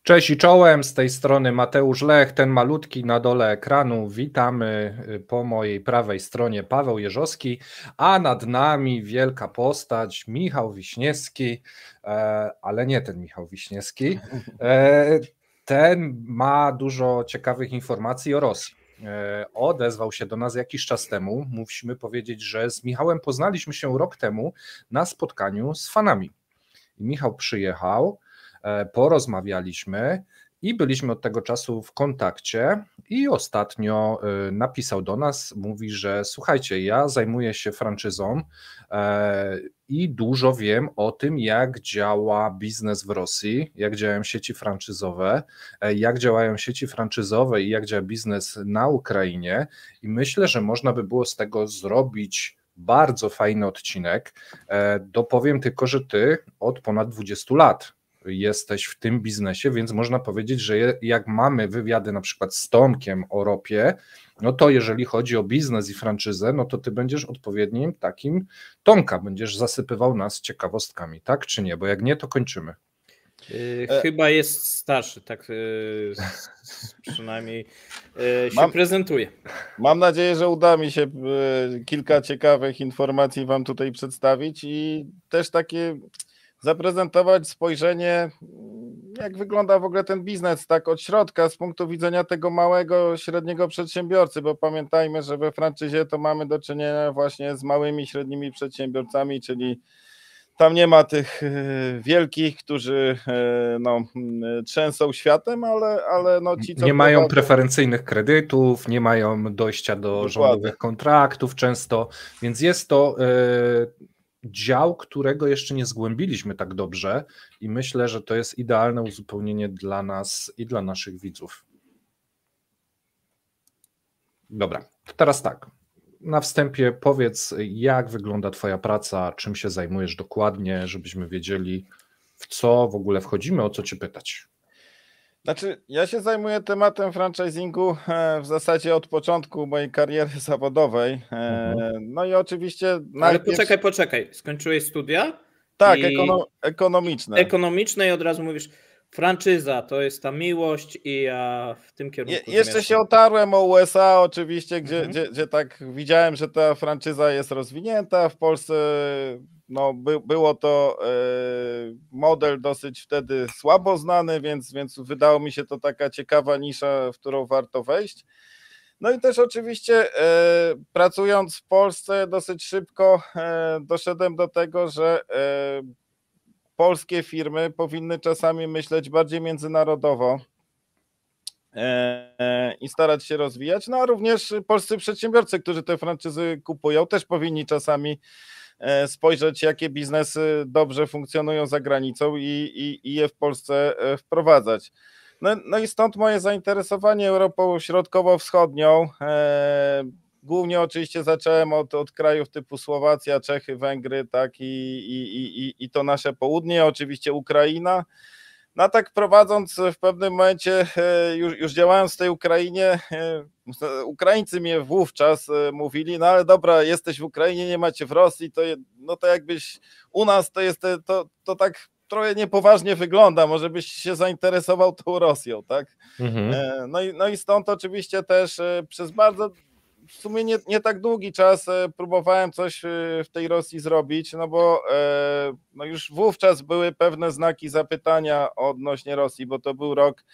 Cześć i czołem, z tej strony Mateusz Lech, ten malutki na dole ekranu. Witamy po mojej prawej stronie Paweł Jeżowski, a nad nami wielka postać Michał Wiśniewski, ale nie ten Michał Wiśniewski. Ten ma dużo ciekawych informacji o Rosji. Odezwał się do nas jakiś czas temu. Musimy powiedzieć, że z Michałem poznaliśmy się rok temu na spotkaniu z fanami. Michał przyjechał, porozmawialiśmy i byliśmy od tego czasu w kontakcie i ostatnio napisał do nas, mówi, że słuchajcie, ja zajmuję się franczyzą i dużo wiem o tym, jak działa biznes w Rosji, jak działają sieci franczyzowe, jak działają sieci franczyzowe i jak działa biznes na Ukrainie i myślę, że można by było z tego zrobić bardzo fajny odcinek. Dopowiem tylko, że ty od ponad 20 lat jesteś w tym biznesie, więc można powiedzieć, że jak mamy wywiady na przykład z Tomkiem o ropie, no to jeżeli chodzi o biznes i franczyzę, no to ty będziesz odpowiednim takim Tomka, będziesz zasypywał nas ciekawostkami, tak czy nie? Bo jak nie, to kończymy. Chyba jest starszy, tak przynajmniej się prezentuje. Mam nadzieję, że uda mi się kilka ciekawych informacji wam tutaj przedstawić i też takie zaprezentować spojrzenie, jak wygląda w ogóle ten biznes tak od środka, z punktu widzenia tego małego, średniego przedsiębiorcy, bo pamiętajmy, że we franczyzie to mamy do czynienia właśnie z małymi, średnimi przedsiębiorcami, czyli tam nie ma tych wielkich, którzy no, trzęsą światem, ale no ci, co nie mają preferencyjnych kredytów, nie mają dojścia do rządowych kontraktów często, więc jest to dział, którego jeszcze nie zgłębiliśmy tak dobrze i myślę, że to jest idealne uzupełnienie dla nas i dla naszych widzów. Dobra, teraz tak. Na wstępie powiedz, jak wygląda twoja praca, czym się zajmujesz dokładnie, żebyśmy wiedzieli, w co w ogóle wchodzimy, o co cię pytać. Znaczy, ja się zajmuję tematem franchisingu w zasadzie od początku mojej kariery zawodowej. No i oczywiście... Ale poczekaj. Skończyłeś studia? Tak, ekonomiczne. Ekonomiczne i od razu mówisz, franczyza to jest ta miłość i ja w tym kierunku jeszcze się otarłem o USA oczywiście, gdzie tak widziałem, że ta franczyza jest rozwinięta. W Polsce no, było to model dosyć wtedy słabo znany, więc wydało mi się to taka ciekawa nisza, w którą warto wejść. No i też oczywiście pracując w Polsce dosyć szybko doszedłem do tego, że polskie firmy powinny czasami myśleć bardziej międzynarodowo i starać się rozwijać, no a również polscy przedsiębiorcy, którzy te franczyzy kupują, też powinni czasami spojrzeć, jakie biznesy dobrze funkcjonują za granicą i je w Polsce wprowadzać. No i stąd moje zainteresowanie Europą Środkowo-Wschodnią. Głównie oczywiście zacząłem od krajów typu Słowacja, Czechy, Węgry, tak, i to nasze południe, oczywiście Ukraina. No tak prowadząc w pewnym momencie, już działając w tej Ukrainie, Ukraińcy mnie wówczas mówili, no ale dobra, jesteś w Ukrainie, nie macie w Rosji, to jakbyś u nas to jest, to tak trochę niepoważnie wygląda, może byś się zainteresował tą Rosją, tak? No i stąd oczywiście też przez bardzo w sumie nie tak długi czas próbowałem coś w tej Rosji zrobić, no bo no już wówczas były pewne znaki zapytania odnośnie Rosji, bo to był rok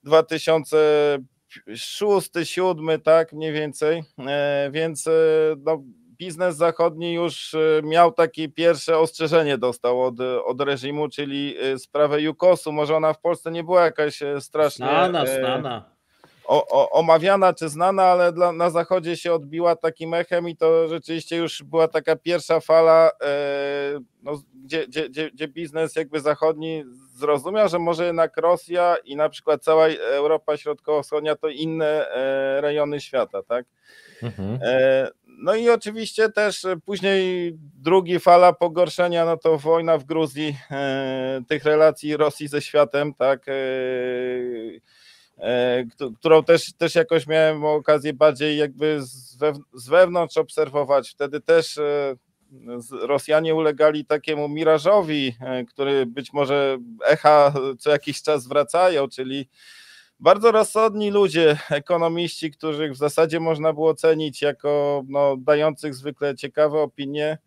2006-2007, tak mniej więcej, więc no, biznes zachodni już miał takie pierwsze ostrzeżenie, dostał od reżimu, czyli sprawę UKOS-u. Może ona w Polsce nie była jakaś strasznie znana. Omawiana czy znana, ale na Zachodzie się odbiła takim echem i to rzeczywiście już była taka pierwsza fala, no, gdzie biznes jakby zachodni zrozumiał, że może jednak Rosja i na przykład cała Europa Środkowo-Wschodnia to inne rejony świata, tak? No i oczywiście też później druga fala pogorszenia, no to wojna w Gruzji, tych relacji Rosji ze światem, tak, którą też jakoś miałem okazję bardziej jakby z wewnątrz obserwować. Wtedy też Rosjanie ulegali takiemu mirażowi, który być może echa co jakiś czas wracają, czyli bardzo rozsądni ludzie, ekonomiści, których w zasadzie można było cenić jako dających zwykle ciekawe opinie,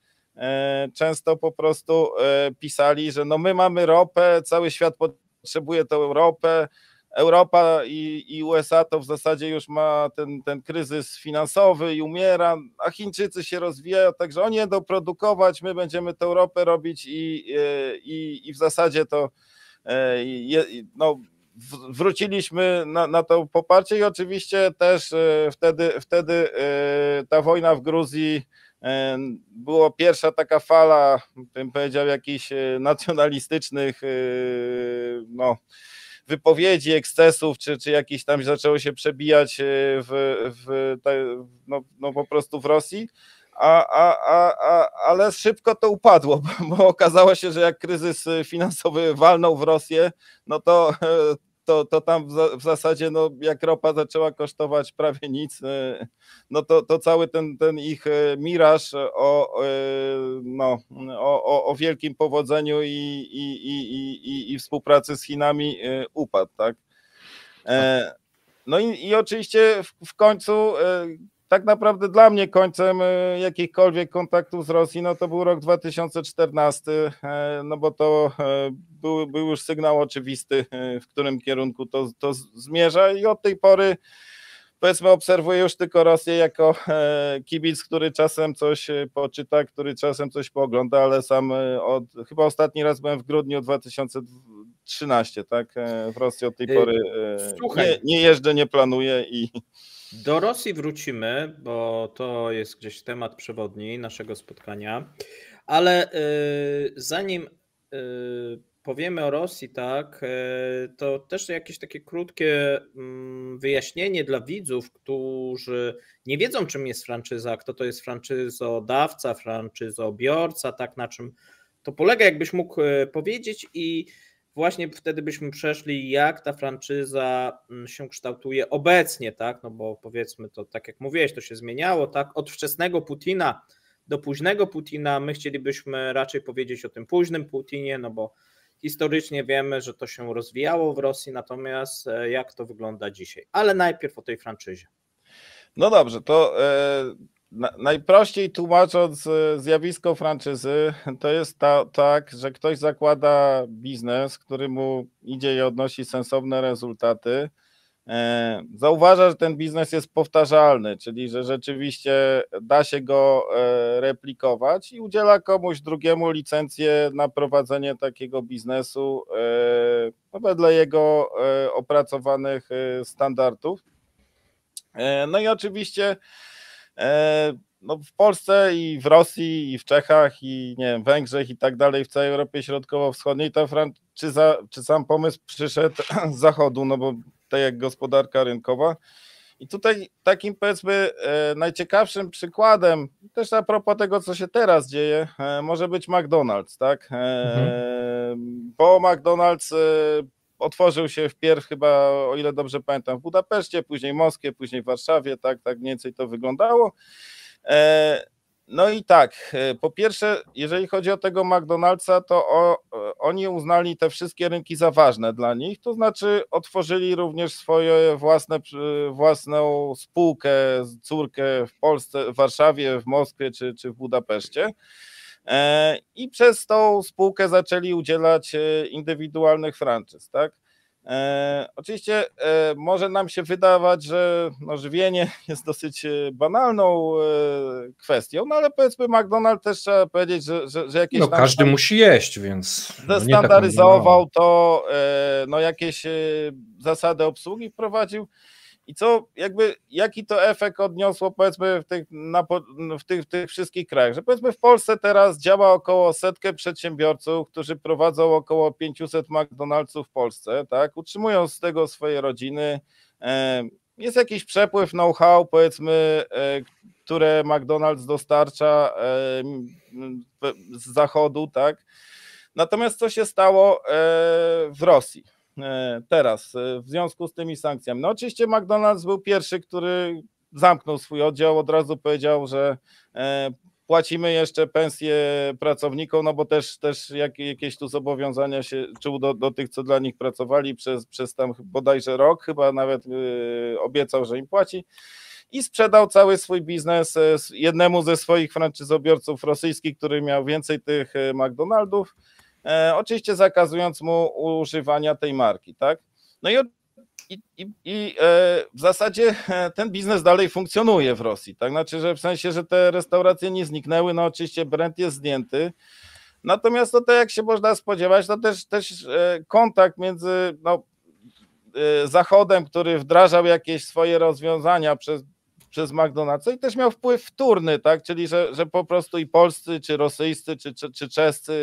często po prostu pisali, że my mamy ropę, cały świat potrzebuje tą ropę, Europa i USA to w zasadzie już ma ten kryzys finansowy i umiera, a Chińczycy się rozwijają, także oni będą produkować, my będziemy tę ropę robić i w zasadzie to wróciliśmy na to poparcie i oczywiście też wtedy ta wojna w Gruzji była pierwsza taka fala, bym powiedział, jakichś nacjonalistycznych wypowiedzi, ekscesów, czy jakieś tam zaczęło się przebijać po prostu w Rosji, ale szybko to upadło, bo okazało się, że jak kryzys finansowy walnął w Rosję, to tam w zasadzie jak ropa zaczęła kosztować prawie nic, to cały ten ich miraż o wielkim powodzeniu i współpracy z Chinami upadł, tak? I oczywiście w końcu tak naprawdę dla mnie końcem jakichkolwiek kontaktów z Rosji, to był rok 2014, bo to był już sygnał oczywisty, w którym kierunku to zmierza i od tej pory, powiedzmy, obserwuję już tylko Rosję jako kibic, który czasem coś poczyta, który czasem coś poogląda, ale sam chyba ostatni raz byłem w grudniu 2013, tak? W Rosji od tej pory nie jeżdżę, nie planuję i... Do Rosji wrócimy, bo to jest gdzieś temat przewodni naszego spotkania, ale zanim powiemy o Rosji, tak, to też jakieś takie krótkie wyjaśnienie dla widzów, którzy nie wiedzą, czym jest franczyza, kto to jest franczyzodawca, franczyzobiorca, tak, na czym to polega, jakbyś mógł powiedzieć i właśnie wtedy byśmy przeszli, jak ta franczyza się kształtuje obecnie, tak? Bo powiedzmy to, tak jak mówiłeś, to się zmieniało, tak? Od wczesnego Putina do późnego Putina. My chcielibyśmy raczej powiedzieć o tym późnym Putinie, bo historycznie wiemy, że to się rozwijało w Rosji, natomiast jak to wygląda dzisiaj. Ale najpierw o tej franczyzie. No dobrze, to najprościej tłumacząc zjawisko franczyzy, to jest tak, że ktoś zakłada biznes, który mu idzie i odnosi sensowne rezultaty, zauważa, że ten biznes jest powtarzalny, czyli że rzeczywiście da się go replikować i udziela komuś drugiemu licencję na prowadzenie takiego biznesu wedle jego opracowanych standardów. No i oczywiście w Polsce i w Rosji i w Czechach i nie wiem, Węgrzech i tak dalej, w całej Europie Środkowo-Wschodniej ta franczyza, czy sam pomysł przyszedł z zachodu, bo tak jak gospodarka rynkowa. I tutaj takim, powiedzmy, najciekawszym przykładem, też a propos tego, co się teraz dzieje, może być McDonald's, tak? Bo McDonald's otworzył się wpierw chyba, o ile dobrze pamiętam, w Budapeszcie, później w Moskwie, później w Warszawie, tak mniej więcej to wyglądało. No i tak, po pierwsze, jeżeli chodzi o tego McDonald'sa, to oni uznali te wszystkie rynki za ważne dla nich, to znaczy otworzyli również swoje własną spółkę, córkę w Polsce, w Warszawie, w Moskwie czy w Budapeszcie. I przez tą spółkę zaczęli udzielać indywidualnych franczyz, tak? Oczywiście może nam się wydawać, że żywienie jest dosyć banalną kwestią, ale powiedzmy McDonald's też trzeba powiedzieć, że jakieś tam... każdy musi jeść, więc... Zestandaryzował to, jakieś zasady obsługi wprowadził. I jaki to efekt odniosło, powiedzmy, w tych wszystkich krajach? Że powiedzmy w Polsce teraz działa około 100 przedsiębiorców, którzy prowadzą około 500 McDonald'sów w Polsce, tak? Utrzymują z tego swoje rodziny. Jest jakiś przepływ know-how, powiedzmy, które McDonald's dostarcza z zachodu, tak? Natomiast co się stało w Rosji teraz w związku z tymi sankcjami? No oczywiście McDonald's był pierwszy, który zamknął swój oddział, od razu powiedział, że płacimy jeszcze pensje pracownikom, no bo też jakieś tu zobowiązania się czuł do tych, co dla nich pracowali przez tam bodajże rok, chyba nawet obiecał, że im płaci. I sprzedał cały swój biznes jednemu ze swoich franczyzobiorców rosyjskich, który miał więcej tych McDonaldów, oczywiście zakazując mu używania tej marki, tak? No i w zasadzie ten biznes dalej funkcjonuje w Rosji, tak? Znaczy, że w sensie, że te restauracje nie zniknęły, no oczywiście brand jest zdjęty, natomiast to jak się można spodziewać, to też kontakt między Zachodem, który wdrażał jakieś swoje rozwiązania przez McDonald's i też miał wpływ wtórny, tak? Czyli że po prostu i polscy, czy rosyjscy, czy czescy,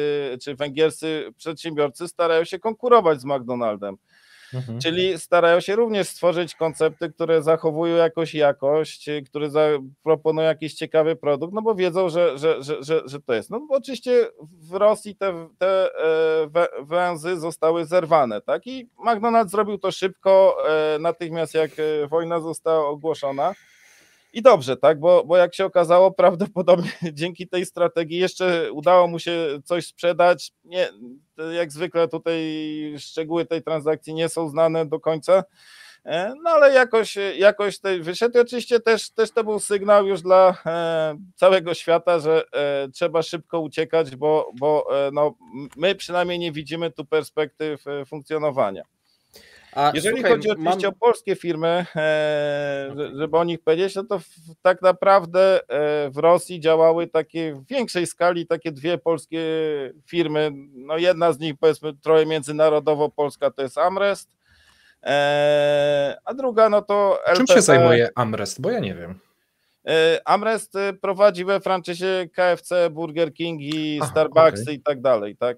czy węgierscy przedsiębiorcy starają się konkurować z McDonaldem. Czyli starają się również stworzyć koncepty, które zachowują jakąś jakość, które proponują jakiś ciekawy produkt, no bo wiedzą, że to jest. No bo oczywiście w Rosji te węzy zostały zerwane, tak? I McDonald's zrobił to szybko, natychmiast jak wojna została ogłoszona. I dobrze, tak, bo jak się okazało, prawdopodobnie dzięki tej strategii jeszcze udało mu się coś sprzedać. Nie, jak zwykle tutaj szczegóły tej transakcji nie są znane do końca, no ale jakoś tej wyszedł. I oczywiście też to był sygnał już dla całego świata, że trzeba szybko uciekać, bo my przynajmniej nie widzimy tu perspektyw funkcjonowania. Jeżeli chodzi oczywiście o polskie firmy, żeby o nich powiedzieć, no to tak naprawdę w Rosji działały takie w większej skali takie dwie polskie firmy. No jedna z nich, powiedzmy trochę międzynarodowo polska, to jest Amrest, a druga no to LPP. Czym się zajmuje Amrest? Bo ja nie wiem. Amrest prowadzi we franczyzie KFC, Burger King i Starbucksy i tak dalej, tak?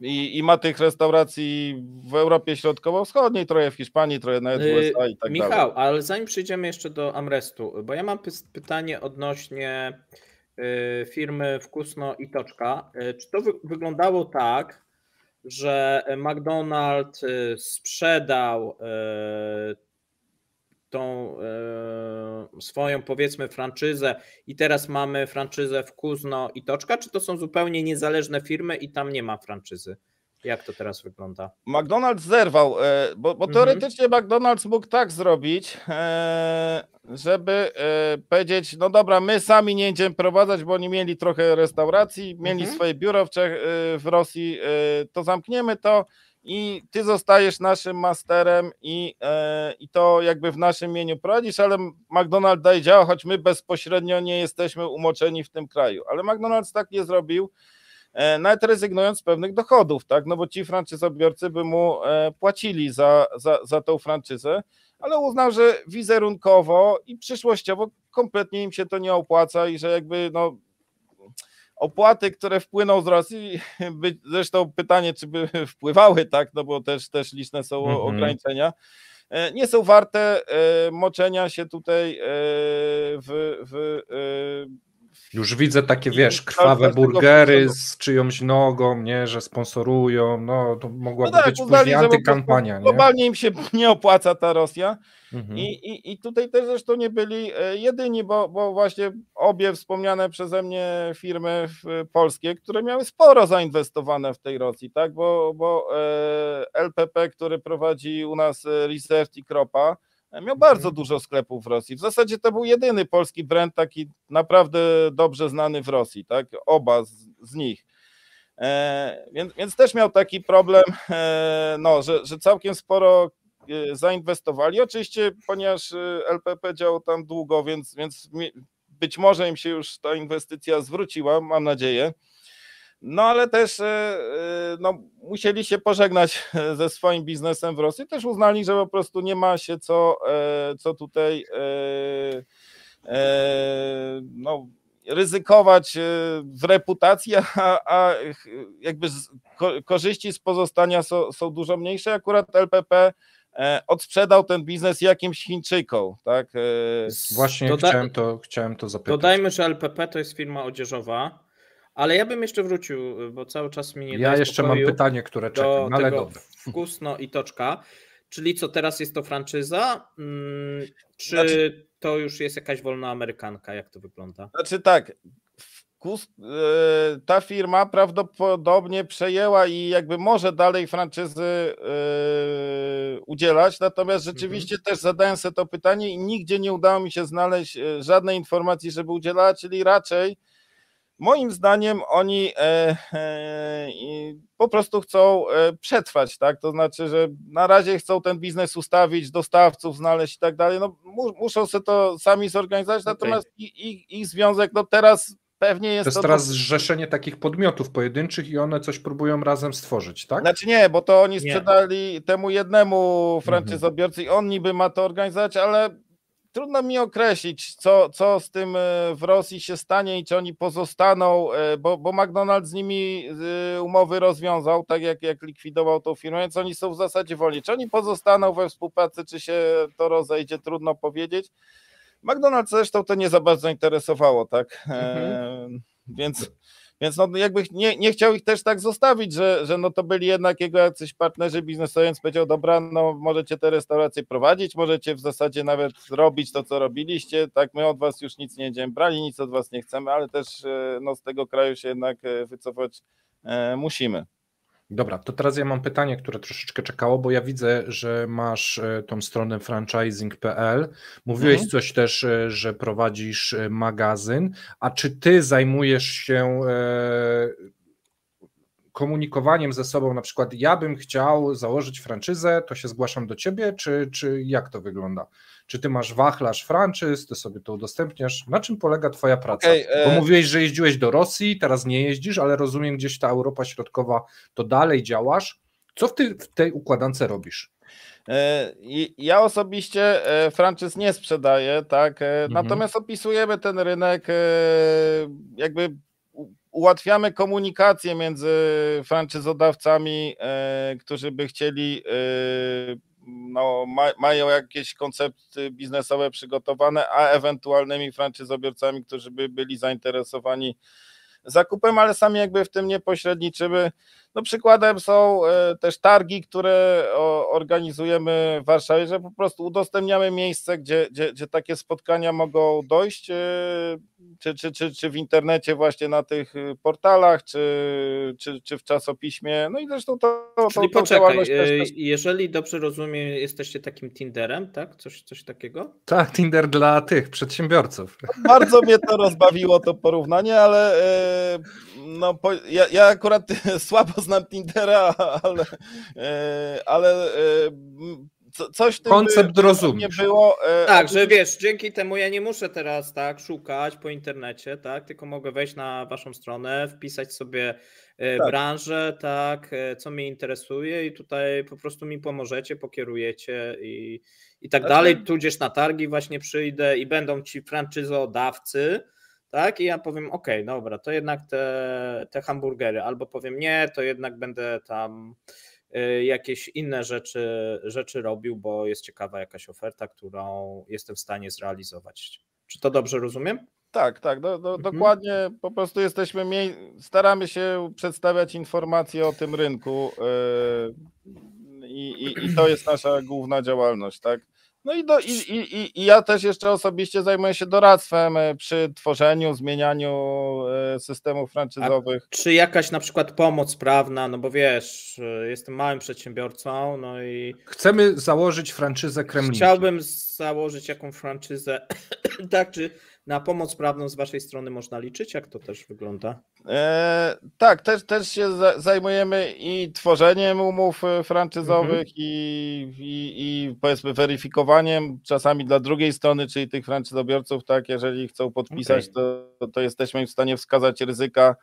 I ma tych restauracji w Europie Środkowo-Wschodniej, trochę w Hiszpanii, trochę nawet w USA i tak Michał, dalej. ale zanim przejdziemy jeszcze do Amrestu, bo ja mam pytanie odnośnie firmy Wkusno i Toczka. Czy to wyglądało tak, że McDonald's sprzedał tą swoją, powiedzmy, franczyzę i teraz mamy franczyzę Wkusno i Toczka, czy to są zupełnie niezależne firmy i tam nie ma franczyzy? Jak to teraz wygląda? McDonald's zerwał, bo teoretycznie McDonald's mógł tak zrobić, żeby powiedzieć, no dobra, my sami nie będziemy prowadzać, bo oni mieli trochę restauracji, mieli swoje biuro w Rosji, to zamkniemy to i ty zostajesz naszym masterem i to jakby w naszym imieniu prowadzisz, ale McDonald's daje działa, choć my bezpośrednio nie jesteśmy umoczeni w tym kraju. Ale McDonald's tak nie zrobił, nawet rezygnując z pewnych dochodów, tak? No bo ci franczyzobiorcy by mu płacili za tą franczyzę, ale uznał, że wizerunkowo i przyszłościowo kompletnie im się to nie opłaca i że jakby no opłaty, które wpłyną z Rosji, zresztą pytanie, czy by wpływały, tak, no bo też liczne są ograniczenia, nie są warte moczenia się tutaj już widzę takie, wiesz, krwawe burgery z czyjąś nogą, nie, że sponsorują, no to mogłaby być później antykampania. Globalnie im się nie opłaca ta Rosja i tutaj też zresztą nie byli jedyni, bo właśnie obie wspomniane przeze mnie firmy polskie, które miały sporo zainwestowane w tej Rosji, tak, bo LPP, który prowadzi u nas Reserved i Kropa, miał bardzo dużo sklepów w Rosji. W zasadzie to był jedyny polski brand taki naprawdę dobrze znany w Rosji, tak? Oba z nich. Więc też miał taki problem, no, że całkiem sporo zainwestowali. Oczywiście, ponieważ LPP działał tam długo, więc być może im się już ta inwestycja zwróciła, mam nadzieję. No ale też no, musieli się pożegnać ze swoim biznesem w Rosji. Też uznali, że po prostu nie ma się co tutaj no, ryzykować w reputacji, a jakby korzyści z pozostania są dużo mniejsze. Akurat LPP odsprzedał ten biznes jakimś Chińczykom, tak? Właśnie chciałem to zapytać. Dodajmy, że LPP to jest firma odzieżowa. Ale ja bym jeszcze wrócił, bo cały czas mi nie daje Ja jeszcze mam pytanie, które czekam, ale dobra. Wkusno i Toczka. Czyli co, teraz jest to franczyza? Czy to już jest jakaś wolna amerykanka? Jak to wygląda? Znaczy tak, ta firma prawdopodobnie przejęła i jakby może dalej franczyzy udzielać, natomiast rzeczywiście też zadałem sobie to pytanie i nigdzie nie udało mi się znaleźć żadnej informacji, żeby udzielała, czyli raczej moim zdaniem oni po prostu chcą przetrwać, tak? To znaczy, że na razie chcą ten biznes ustawić, dostawców znaleźć i tak dalej. No, muszą sobie to sami zorganizować, natomiast ich związek, no teraz pewnie jest to jest teraz zrzeszenie takich podmiotów pojedynczych i one coś próbują razem stworzyć, tak? Znaczy nie, bo to oni sprzedali temu jednemu franczyzobiorcy i on niby ma to organizować, ale trudno mi określić, co z tym w Rosji się stanie i czy oni pozostaną, bo McDonald's z nimi umowy rozwiązał, tak jak likwidował tą firmę, więc oni są w zasadzie wolni. Czy oni pozostaną we współpracy, czy się to rozejdzie, trudno powiedzieć. McDonald's zresztą to nie za bardzo interesowało, tak? Więc no jakby nie chciał ich też tak zostawić, że no to byli jednak jego jacyś partnerzy biznesowi, więc powiedział, dobra, no możecie te restauracje prowadzić, możecie w zasadzie nawet robić to, co robiliście, tak, my od was już nic nie będziemy brali, nic od was nie chcemy, ale też no z tego kraju się jednak wycofać musimy. Dobra, to teraz ja mam pytanie, które troszeczkę czekało, bo ja widzę, że masz tą stronę franchising.pl. Mówiłeś coś też, że prowadzisz magazyn, a czy ty zajmujesz się komunikowaniem ze sobą, na przykład ja bym chciał założyć franczyzę, to się zgłaszam do ciebie, czy jak to wygląda? Czy ty masz wachlarz franczyz, ty sobie to udostępniasz? Na czym polega twoja praca? Bo mówiłeś, że jeździłeś do Rosji, teraz nie jeździsz, ale rozumiem, gdzieś ta Europa Środkowa, to dalej działasz. Co w tej układance robisz? Ja osobiście franczyz nie sprzedaję, tak, natomiast opisujemy ten rynek, jakby ułatwiamy komunikację między franczyzodawcami, którzy by chcieli, no, mają jakieś koncepty biznesowe przygotowane, a ewentualnymi franczyzobiorcami, którzy by byli zainteresowani zakupem, ale sami jakby w tym nie pośredniczymy. No przykładem są też targi, które organizujemy w Warszawie, że po prostu udostępniamy miejsce, gdzie takie spotkania mogą dojść, czy w internecie właśnie na tych portalach, czy w czasopiśmie, no i zresztą Czyli poczekaj, jeżeli dobrze rozumiem, jesteście takim Tinderem, tak? Coś takiego? Tak, Tinder dla tych przedsiębiorców. Bardzo mnie to rozbawiło, to porównanie, ale no, ja akurat słabo znam Tindera, ale coś w tym koncept nie było. Tak, że wiesz, dzięki temu ja nie muszę teraz tak szukać po internecie, tak, tylko mogę wejść na waszą stronę, wpisać sobie branżę, tak, co mnie interesuje i tutaj po prostu mi pomożecie, pokierujecie i tak dalej, tudzież na targi właśnie przyjdę i będą ci franczyzodawcy, tak, i ja powiem, okej, dobra, to jednak te hamburgery, albo powiem nie, to jednak będę tam jakieś inne rzeczy robił, bo jest ciekawa jakaś oferta, którą jestem w stanie zrealizować. Czy to dobrze rozumiem? Tak, dokładnie, po prostu staramy się przedstawiać informacje o tym rynku i to jest nasza główna działalność, tak? No i ja też jeszcze osobiście zajmuję się doradztwem przy tworzeniu, zmienianiu systemów franczyzowych. A czy jakaś na przykład pomoc prawna, no bo wiesz, jestem małym przedsiębiorcą, no i... Chcemy założyć franczyzę Kremlinki. Chciałbym założyć jakąś franczyzę, tak, czy na pomoc prawną z waszej strony można liczyć? Jak to też wygląda? Tak, też się zajmujemy i tworzeniem umów franczyzowych i powiedzmy weryfikowaniem czasami dla drugiej strony, czyli tych franczyzobiorców, tak, jeżeli chcą podpisać, to jesteśmy im w stanie wskazać ryzyka,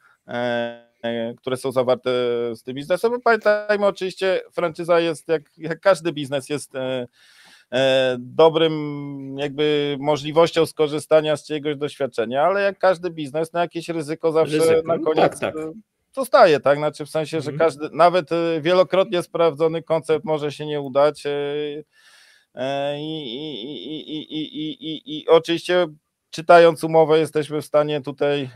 które są zawarte z tym biznesem. Pamiętajmy oczywiście, franczyza jest jak każdy biznes jest dobrym jakby możliwością skorzystania z czyjegoś doświadczenia, ale jak każdy biznes, no jakieś ryzyko zawsze na koniec zostaje, tak? Znaczy w sensie, że każdy, nawet wielokrotnie sprawdzony koncept może się nie udać i oczywiście czytając umowę jesteśmy w stanie tutaj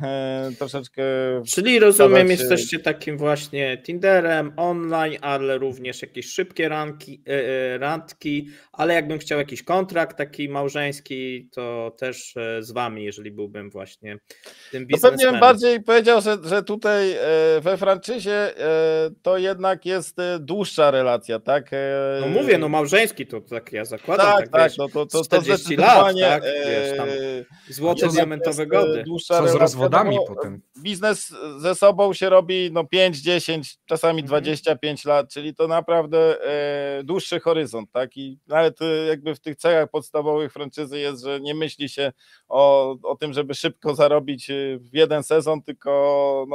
troszeczkę... Czyli rozumiem, jesteście takim właśnie Tinderem online, ale również jakieś szybkie randki, ale jakbym chciał jakiś kontrakt taki małżeński, to też z wami, jeżeli byłbym właśnie tym biznesmenem. Pewnie bym bardziej powiedział, że tutaj we franczyzie to jednak jest dłuższa relacja, tak? No mówię, no małżeński to tak ja zakładam, tak, wiesz, no to 40 lat, tak? Wiesz, tam złote diamentowe gody. Co z rozwodami potem? Biznes ze sobą się robi 5, 10, czasami 25 lat, czyli to naprawdę dłuższy horyzont, tak? I nawet jakby w tych cechach podstawowych franczyzy jest, że nie myśli się o tym, żeby szybko zarobić w jeden sezon, tylko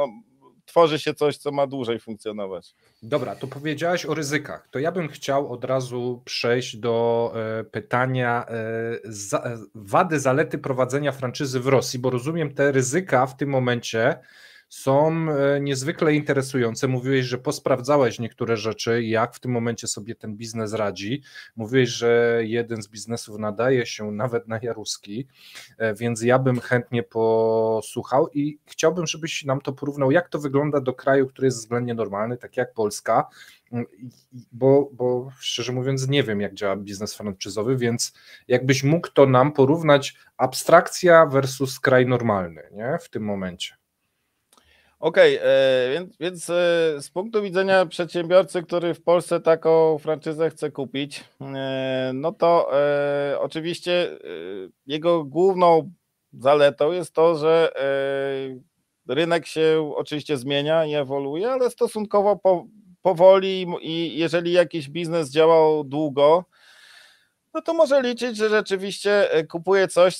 tworzy się coś, co ma dłużej funkcjonować. Dobra, to powiedziałeś o ryzykach. To ja bym chciał od razu przejść do pytania wady, zalety prowadzenia franczyzy w Rosji, bo rozumiem, te ryzyka w tym momencie są niezwykle interesujące. Mówiłeś, że posprawdzałeś niektóre rzeczy, jak w tym momencie sobie ten biznes radzi. Mówiłeś, że jeden z biznesów nadaje się nawet na Jaruski, więc ja bym chętnie posłuchał i chciałbym, żebyś nam to porównał, jak to wygląda do kraju, który jest względnie normalny, tak jak Polska, bo szczerze mówiąc nie wiem, jak działa biznes franczyzowy, więc jakbyś mógł to nam porównać, abstrakcja versus kraj normalny, nie? W tym momencie. Okej, więc z punktu widzenia przedsiębiorcy, który w Polsce taką franczyzę chce kupić, no to oczywiście jego główną zaletą jest to, że rynek się oczywiście zmienia i ewoluuje, ale stosunkowo powoli i jeżeli jakiś biznes działał długo, no to może liczyć, że rzeczywiście kupuje coś,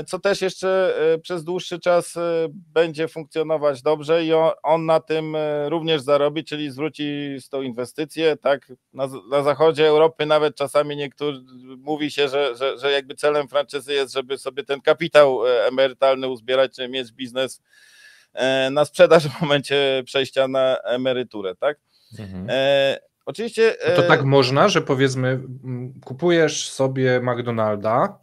co też jeszcze przez dłuższy czas będzie funkcjonować dobrze i on na tym również zarobi, czyli zwróci z tą inwestycję. Tak, na zachodzie Europy nawet czasami mówi się, że jakby celem franczyzy jest, żeby sobie ten kapitał emerytalny uzbierać, czy mieć biznes na sprzedaż w momencie przejścia na emeryturę, tak? Mhm. Oczywiście. To tak można, że powiedzmy kupujesz sobie McDonalda,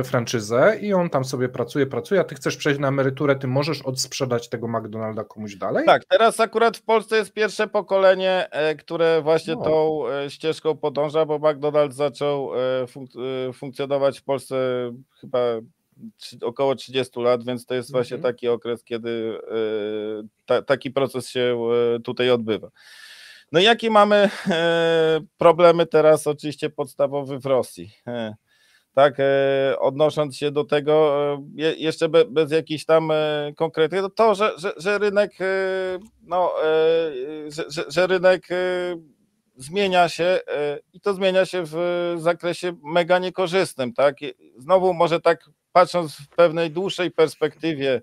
franczyzę i on tam sobie pracuje, a ty chcesz przejść na emeryturę, ty możesz odsprzedać tego McDonalda komuś dalej? Tak, teraz akurat w Polsce jest pierwsze pokolenie, które właśnie tą ścieżką podąża, bo McDonald's zaczął funkcjonować w Polsce chyba około 30 lat, więc to jest właśnie taki okres, kiedy taki proces się tutaj odbywa. No i jakie mamy problemy teraz oczywiście podstawowe w Rosji? Tak, odnosząc się do tego jeszcze bez jakichś tam konkretnych, to że rynek że rynek zmienia się i to zmienia się w zakresie mega niekorzystnym, tak? Znowu może tak patrząc w pewnej dłuższej perspektywie,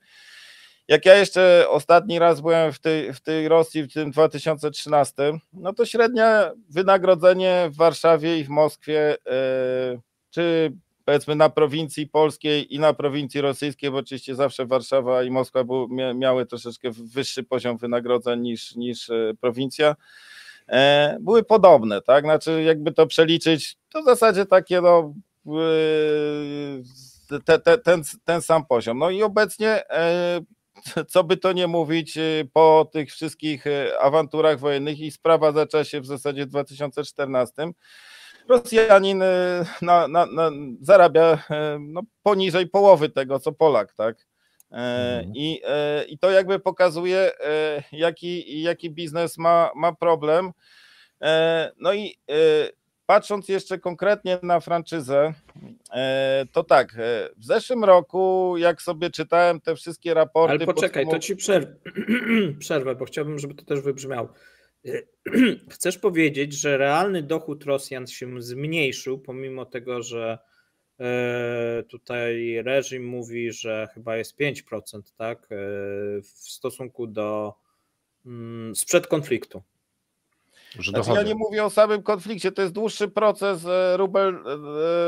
jak ja jeszcze ostatni raz byłem w tej Rosji w tym 2013, no to średnie wynagrodzenie w Warszawie i w Moskwie, czy powiedzmy na prowincji polskiej i na prowincji rosyjskiej, bo oczywiście zawsze Warszawa i Moskwa miały troszeczkę wyższy poziom wynagrodzeń niż prowincja, były podobne, tak? Znaczy jakby to przeliczyć, to w zasadzie takie ten sam poziom. No i obecnie co by to nie mówić, po tych wszystkich awanturach wojennych i sprawa zaczęła się w zasadzie w 2014, Rosjanin zarabia poniżej połowy tego, co Polak, tak? I to jakby pokazuje, jaki biznes ma problem. No i patrząc jeszcze konkretnie na franczyzę, to tak, w zeszłym roku, jak sobie czytałem te wszystkie raporty... Ale poczekaj, to ci przerwę, bo chciałbym, żeby to też wybrzmiało. Chcesz powiedzieć, że realny dochód Rosjan się zmniejszył, pomimo tego, że tutaj reżim mówi, że chyba jest 5%, tak, w stosunku do sprzed konfliktu. Znaczy, ja nie mówię o samym konflikcie, to jest dłuższy proces,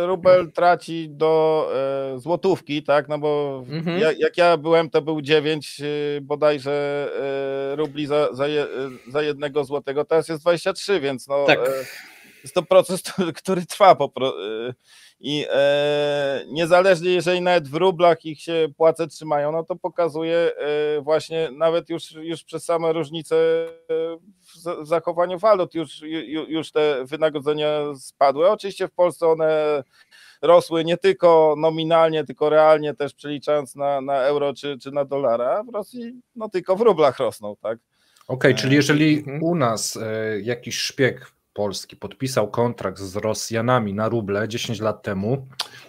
rubel traci do złotówki, tak, no bo jak ja byłem, to był 9 bodajże rubli za 1 złotego, teraz jest 23, więc no... Tak. jest to proces, który trwa i niezależnie, jeżeli nawet w rublach ich się płace trzymają, no to pokazuje właśnie nawet już przez same różnice w zachowaniu walut już te wynagrodzenia spadły. Oczywiście w Polsce one rosły nie tylko nominalnie, tylko realnie też przeliczając na euro czy na dolara, w Rosji no tylko w rublach rosną, tak? Okej, czyli jeżeli u nas jakiś szpieg polski podpisał kontrakt z Rosjanami na ruble 10 lat temu,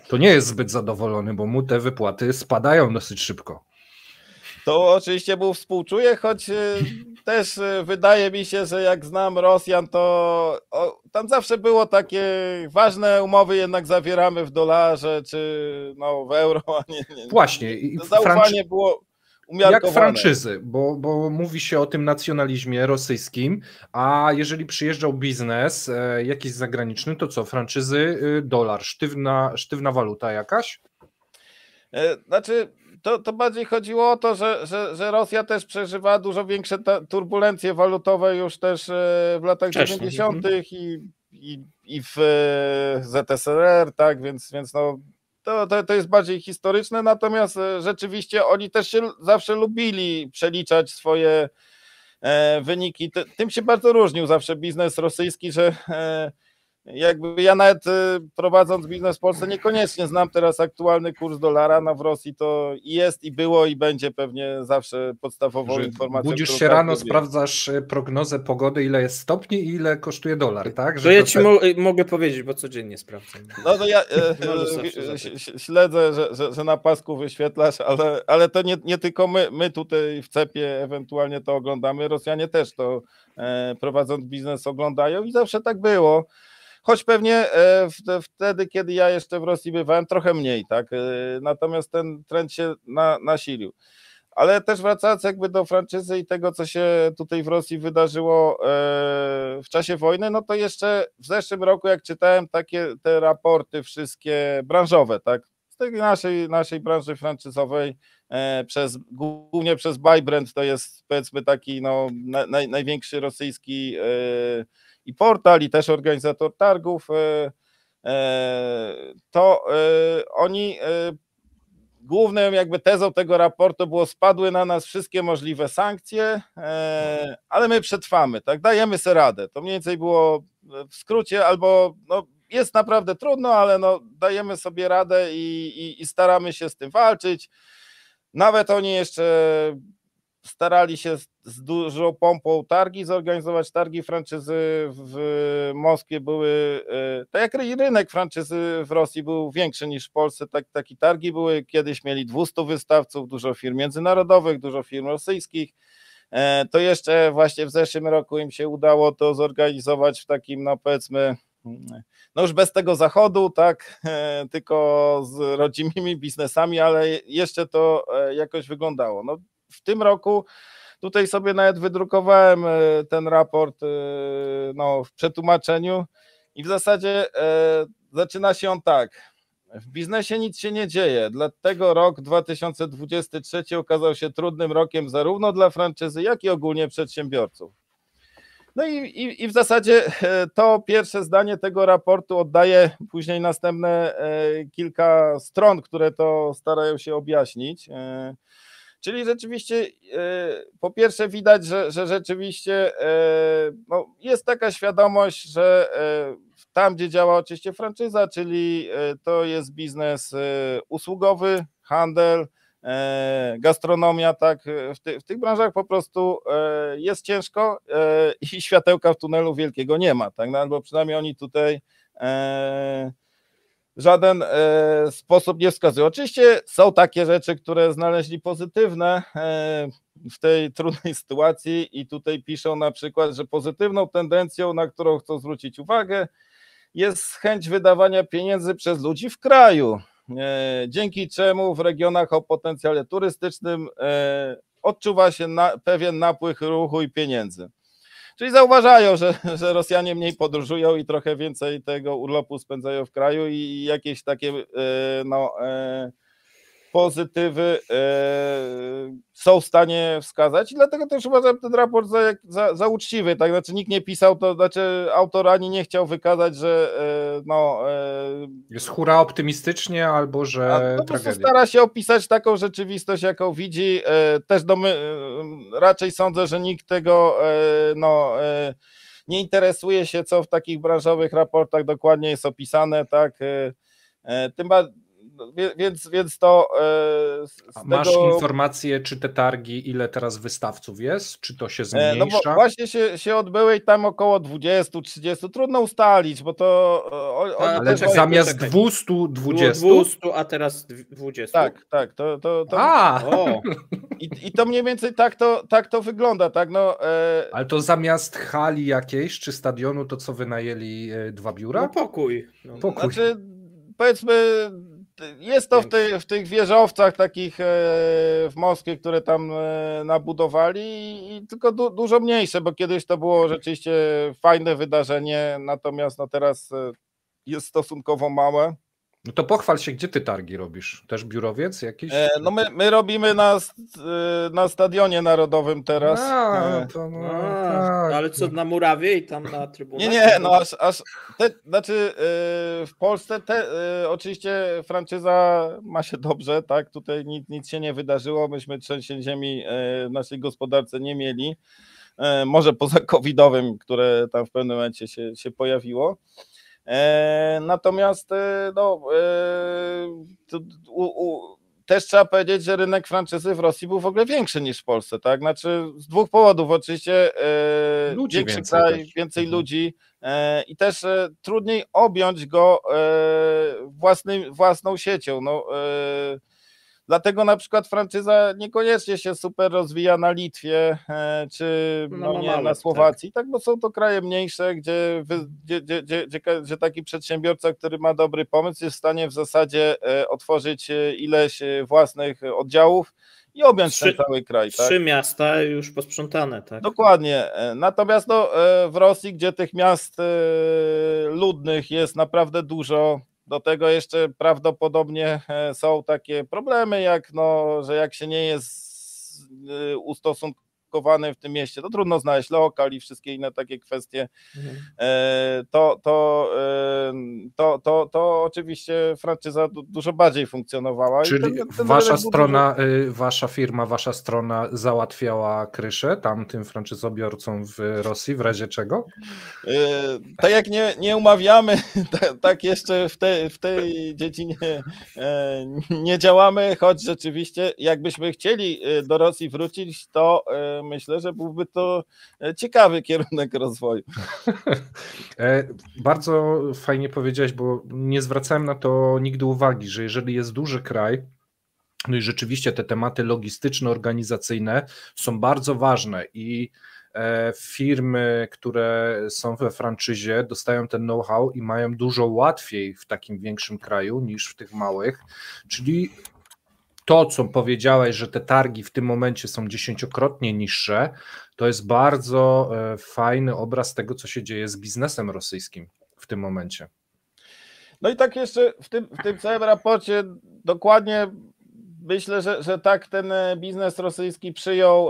to nie jest zbyt zadowolony, bo mu te wypłaty spadają dosyć szybko. To oczywiście mu współczuję, choć też wydaje mi się, że jak znam Rosjan, to tam zawsze było takie ważne umowy jednak zawieramy w dolarze czy no w euro, a nie. Właśnie. I to zaufanie było umiarkowane. Jak franczyzy, bo mówi się o tym nacjonalizmie rosyjskim, a jeżeli przyjeżdżał biznes jakiś zagraniczny, to co, franczyzy, dolar, sztywna waluta jakaś? Znaczy, to bardziej chodziło o to, że Rosja też przeżywa dużo większe turbulencje walutowe już też w latach 90. i w ZSRR, tak, więc no to jest bardziej historyczne, natomiast rzeczywiście oni też się zawsze lubili przeliczać swoje wyniki. Tym się bardzo różnił zawsze biznes rosyjski, że jakby ja nawet prowadząc biznes w Polsce niekoniecznie znam teraz aktualny kurs dolara, no w Rosji to jest i było i będzie pewnie zawsze podstawową informacją. Budzisz się rano, sprawdzasz prognozę pogody, ile jest stopni i ile kosztuje dolar, tak? Że to ja ci mogę powiedzieć, bo codziennie sprawdzam. No to ja śledzę, że na pasku wyświetlasz, ale to nie tylko my tutaj w CEP-ie ewentualnie to oglądamy, Rosjanie też to prowadząc biznes oglądają i zawsze tak było. Choć pewnie wtedy, kiedy ja jeszcze w Rosji bywałem, trochę mniej, tak? Natomiast ten trend się nasilił. Ale też wracając jakby do franczyzy i tego, co się tutaj w Rosji wydarzyło w czasie wojny, no to jeszcze w zeszłym roku, jak czytałem te raporty wszystkie branżowe, tak? Z tej naszej branży franczyzowej, głównie przez Buybrand, to jest powiedzmy taki no, największy rosyjski i portal, i też organizator targów, to oni główną jakby tezą tego raportu było: spadły na nas wszystkie możliwe sankcje, ale my przetrwamy, tak, dajemy sobie radę. To mniej więcej było w skrócie, albo no, jest naprawdę trudno, ale no, dajemy sobie radę i staramy się z tym walczyć. Nawet oni jeszcze starali się z dużą pompą zorganizować targi franczyzy w Moskwie były, tak jak rynek franczyzy w Rosji był większy niż w Polsce, takie targi były, kiedyś mieli 200 wystawców, dużo firm międzynarodowych, dużo firm rosyjskich, to jeszcze właśnie w zeszłym roku im się udało to zorganizować w takim, no powiedzmy, no już bez tego zachodu, tak, tylko z rodzimymi biznesami, ale jeszcze to jakoś wyglądało. No, w tym roku tutaj sobie nawet wydrukowałem ten raport no, w przetłumaczeniu i w zasadzie zaczyna się on tak. W biznesie nic się nie dzieje, dlatego rok 2023 okazał się trudnym rokiem zarówno dla franczyzy, jak i ogólnie przedsiębiorców. No i w zasadzie to pierwsze zdanie tego raportu oddaje później następne kilka stron, które to starają się objaśnić. Czyli rzeczywiście po pierwsze widać, że rzeczywiście no, jest taka świadomość, że tam, gdzie działa oczywiście franczyza, czyli to jest biznes usługowy, handel, gastronomia, tak, w tych branżach po prostu jest ciężko i światełka w tunelu wielkiego nie ma, tak, no, albo przynajmniej oni tutaj w żaden sposób nie wskazują. Oczywiście są takie rzeczy, które znaleźli pozytywne w tej trudnej sytuacji i tutaj piszą na przykład, że pozytywną tendencją, na którą chcą zwrócić uwagę, jest chęć wydawania pieniędzy przez ludzi w kraju, dzięki czemu w regionach o potencjale turystycznym odczuwa się pewien napływ ruchu i pieniędzy. Czyli zauważają, że Rosjanie mniej podróżują i trochę więcej tego urlopu spędzają w kraju i jakieś takie no, pozytywy są w stanie wskazać i dlatego też uważam ten raport za uczciwy, tak, znaczy nikt nie pisał, to znaczy autor ani nie chciał wykazać, że jest hura optymistycznie albo że po prostu tragedia. stara się opisać taką rzeczywistość, jaką widzi, też raczej sądzę, że nikt tego nie interesuje się, co w takich branżowych raportach dokładnie jest opisane, tak, tym bardziej. Więc to Masz informację, czy te targi, ile teraz wystawców jest? Czy to się zmniejsza? No bo właśnie się odbyły i tam około 20-30, trudno ustalić, bo to... Ale zamiast 220? 200, a teraz 20. Tak. I to mniej więcej tak to wygląda, tak? No, ale to zamiast hali jakiejś, czy stadionu, to co wynajęli 2 biura? No pokój. Pokój. Znaczy, powiedzmy... Jest to w tych wieżowcach takich w Moskwie, które tam nabudowali i tylko dużo mniejsze, bo kiedyś to było rzeczywiście fajne wydarzenie, natomiast no teraz jest stosunkowo małe. No to pochwal się, gdzie ty targi robisz? Też biurowiec jakiś? No my robimy na Stadionie Narodowym teraz. Tak. Ale co, na murawie i tam na trybunach? Nie, no znaczy w Polsce oczywiście franczyza ma się dobrze, tak, tutaj nic się nie wydarzyło, myśmy trzęsień ziemi w naszej gospodarce nie mieli, może poza covidowym, które tam w pewnym momencie się pojawiło. Natomiast też trzeba powiedzieć, że rynek franczyzy w Rosji był w ogóle większy niż w Polsce, tak? Znaczy z dwóch powodów, oczywiście większy kraj, więcej ludzi i też trudniej objąć go własną siecią. No, dlatego na przykład franczyza niekoniecznie się super rozwija na Litwie czy na Słowacji, tak, bo są to kraje mniejsze, gdzie taki przedsiębiorca, który ma dobry pomysł, jest w stanie w zasadzie otworzyć ileś własnych oddziałów i objąć ten cały kraj. 3 miasta już posprzątane, tak? Dokładnie. Natomiast w Rosji, gdzie tych miast ludnych jest naprawdę dużo, do tego jeszcze prawdopodobnie są takie problemy, że jak się nie jest ustosunkowany w tym mieście, to trudno znaleźć lokal i wszystkie inne takie kwestie. To oczywiście franczyza dużo bardziej funkcjonowała. Czyli wasza firma, wasza strona załatwiała kryszę tamtym franczyzobiorcom w Rosji, w razie czego? Tak jak nie umawiamy, tak jeszcze w tej dziedzinie nie działamy, choć rzeczywiście jakbyśmy chcieli do Rosji wrócić, to myślę, że byłby to ciekawy kierunek rozwoju. Bardzo fajnie powiedziałeś, bo nie zwracałem na to nigdy uwagi, że jeżeli jest duży kraj, no i rzeczywiście te tematy logistyczne, organizacyjne są bardzo ważne i firmy, które są we franczyzie, dostają ten know-how i mają dużo łatwiej w takim większym kraju niż w tych małych, czyli to, co powiedziałeś, że te targi w tym momencie są 10-krotnie niższe, to jest bardzo fajny obraz tego, co się dzieje z biznesem rosyjskim w tym momencie. No i tak jeszcze w tym całym raporcie dokładnie myślę, że tak ten biznes rosyjski przyjął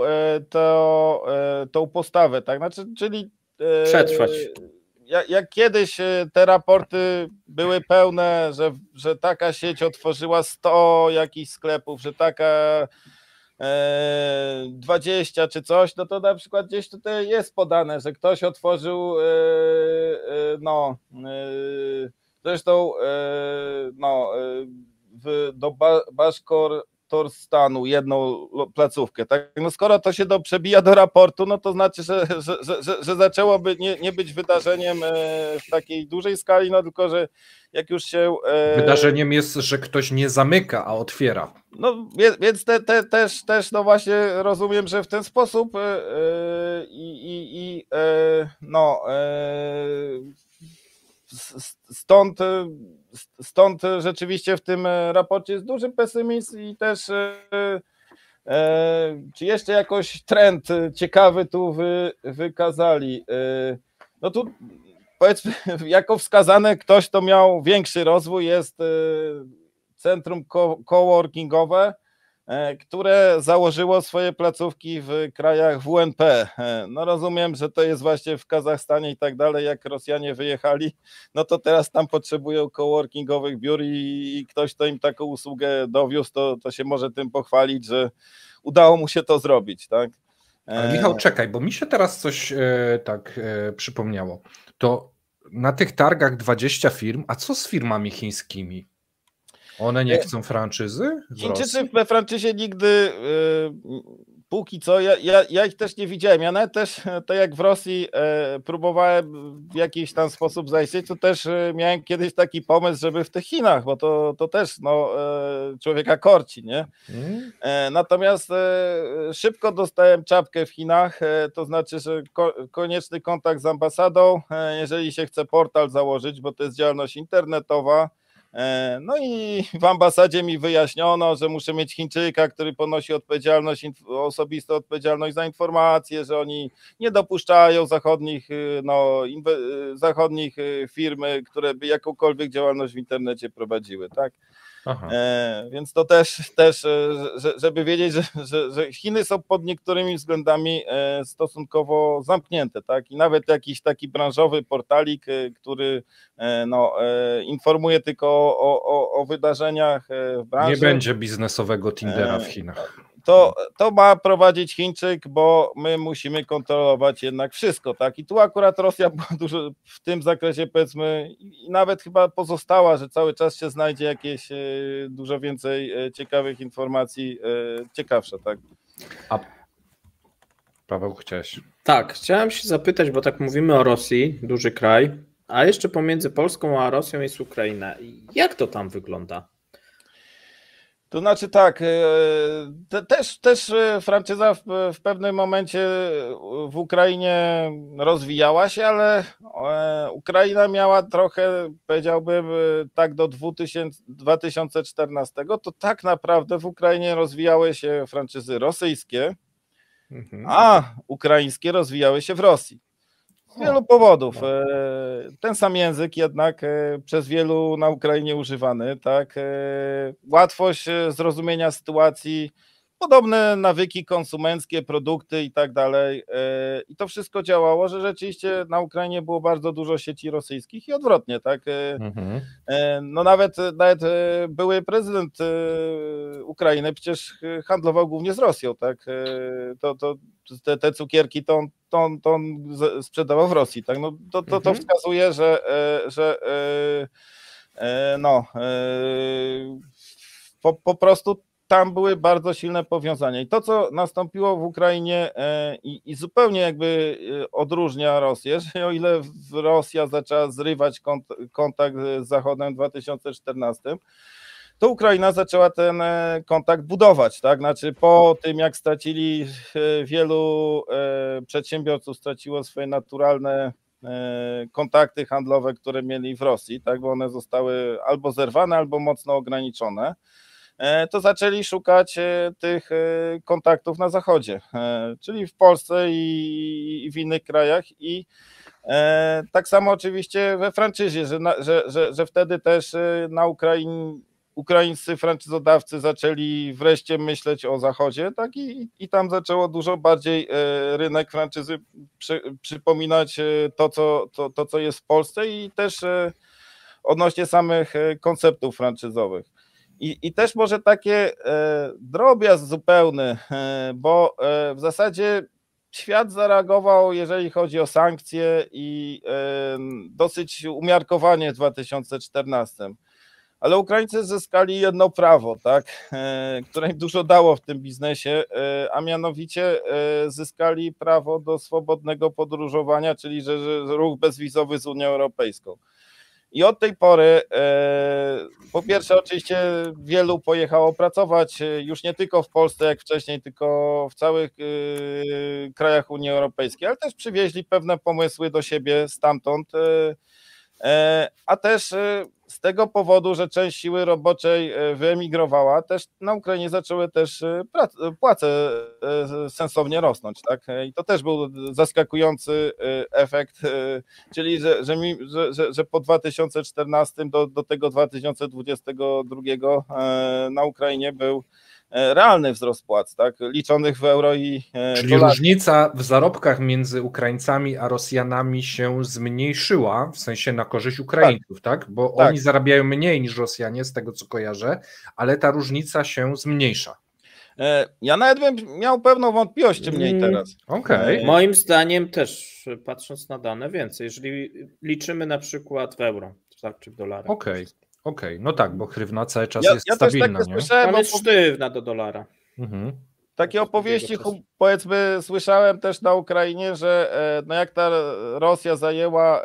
tą postawę, tak? Znaczy, czyli przetrwać. Jak kiedyś te raporty były pełne, że taka sieć otworzyła 100 jakichś sklepów, że taka 20 czy coś, no to na przykład gdzieś tutaj jest podane, że ktoś otworzył zresztą do Baszkortostanu jedną placówkę. Tak? No skoro to się przebija do raportu, no to znaczy, że zaczęłoby nie być wydarzeniem w takiej dużej skali, no tylko, że jak już się... Wydarzeniem jest, że ktoś nie zamyka, a otwiera. No więc też no właśnie rozumiem, że w ten sposób Stąd rzeczywiście w tym raporcie jest duży pesymizm i też czy jeszcze jakoś trend ciekawy tu wykazali. No tu powiedzmy jako wskazane ktoś, kto miał większy rozwój, jest centrum coworkingowe, które założyło swoje placówki w krajach WNP. No rozumiem, że to jest właśnie w Kazachstanie i tak dalej, jak Rosjanie wyjechali, no to teraz tam potrzebują coworkingowych biur i ktoś, kto im taką usługę dowiózł, to się może tym pochwalić, że udało mu się to zrobić, tak? Ale Michał, czekaj, bo mi się teraz coś tak przypomniało. To na tych targach 20 firm, a co z firmami chińskimi? One nie chcą franczyzy? Chińczycy we franczyzie nigdy, póki co, ja ich też nie widziałem. Ja nawet też, tak jak w Rosji próbowałem w jakiś tam sposób zaistnieć, to też miałem kiedyś taki pomysł, żeby w tych Chinach, bo to też człowieka korci, nie? Natomiast szybko dostałem czapkę w Chinach, to znaczy, że konieczny kontakt z ambasadą, jeżeli się chce portal założyć, bo to jest działalność internetowa. No i w ambasadzie mi wyjaśniono, że muszę mieć Chińczyka, który ponosi osobistą odpowiedzialność za informacje, że oni nie dopuszczają zachodnich firm, które by jakąkolwiek działalność w internecie prowadziły, tak? Więc to też żeby wiedzieć, że Chiny są pod niektórymi względami stosunkowo zamknięte, tak? I nawet jakiś taki branżowy portalik, który informuje tylko o wydarzeniach w branży. Nie będzie biznesowego Tindera w Chinach. To ma prowadzić Chińczyk, bo my musimy kontrolować jednak wszystko, tak? I tu akurat Rosja była dużo w tym zakresie, powiedzmy, i nawet chyba pozostała, że cały czas się znajdzie jakieś dużo więcej ciekawych informacji, ciekawsze, tak? A Paweł, chciałeś? Tak, chciałem się zapytać, bo tak mówimy o Rosji, duży kraj, a jeszcze pomiędzy Polską a Rosją jest Ukraina. Jak to tam wygląda? To znaczy tak, też franczyza w pewnym momencie w Ukrainie rozwijała się, ale Ukraina miała trochę, powiedziałbym, tak do 2014, to tak naprawdę w Ukrainie rozwijały się franczyzy rosyjskie, a ukraińskie rozwijały się w Rosji. Z wielu powodów. Ten sam język jednak przez wielu na Ukrainie używany, tak? Łatwość zrozumienia sytuacji, podobne nawyki konsumenckie, produkty i tak dalej. I to wszystko działało, że rzeczywiście na Ukrainie było bardzo dużo sieci rosyjskich i odwrotnie, tak? No nawet były prezydent Ukrainy przecież handlował głównie z Rosją, tak? Te cukierki to on sprzedawał w Rosji, tak? No to wskazuje, że po prostu tam były bardzo silne powiązania. I to, co nastąpiło w Ukrainie i zupełnie jakby odróżnia Rosję, że o ile Rosja zaczęła zrywać kontakt z Zachodem w 2014, to Ukraina zaczęła ten kontakt budować, tak? Znaczy po tym, jak stracili, wielu przedsiębiorców straciło swoje naturalne kontakty handlowe, które mieli w Rosji, tak? Bo one zostały albo zerwane, albo mocno ograniczone, to zaczęli szukać tych kontaktów na Zachodzie, czyli w Polsce i w innych krajach i tak samo oczywiście we franczyzie, że wtedy też na ukraińscy franczyzodawcy zaczęli wreszcie myśleć o Zachodzie, tak i tam zaczęło dużo bardziej rynek franczyzy przypominać to, co jest w Polsce i też odnośnie samych konceptów franczyzowych. I też może takie drobiazg zupełny, bo w zasadzie świat zareagował, jeżeli chodzi o sankcje i dosyć umiarkowanie w 2014. Ale Ukraińcy zyskali jedno prawo, tak, które im dużo dało w tym biznesie, a mianowicie zyskali prawo do swobodnego podróżowania, czyli że ruch bezwizowy z Unią Europejską. I od tej pory, po pierwsze oczywiście wielu pojechało pracować już nie tylko w Polsce jak wcześniej, tylko w całych krajach Unii Europejskiej, ale też przywieźli pewne pomysły do siebie stamtąd, a też z tego powodu, że część siły roboczej wyemigrowała, też na Ukrainie zaczęły też płace sensownie rosnąć, tak? I to też był zaskakujący efekt, czyli że po 2014 do tego 2022 na Ukrainie był realny wzrost płac, tak? Liczonych w euro i Czyli dolarach. różnica w zarobkach między Ukraińcami a Rosjanami się zmniejszyła, w sensie na korzyść Ukraińców, tak? Bo Tak. oni zarabiają mniej niż Rosjanie, z tego co kojarzę, ale ta różnica się zmniejsza. Ja nawet bym miał pewną wątpliwość, czy mniej teraz. Okej. Moim zdaniem też, patrząc na dane, więcej. Jeżeli liczymy na przykład w euro, tak, czy w dolarach. Okej, no tak, bo hrywna cały czas Ja jest też stabilna, takie nie? słyszałem, On jest sztywna do dolara. Mhm. takie opowieści, powiedzmy, słyszałem też na Ukrainie, że no jak ta Rosja zajęła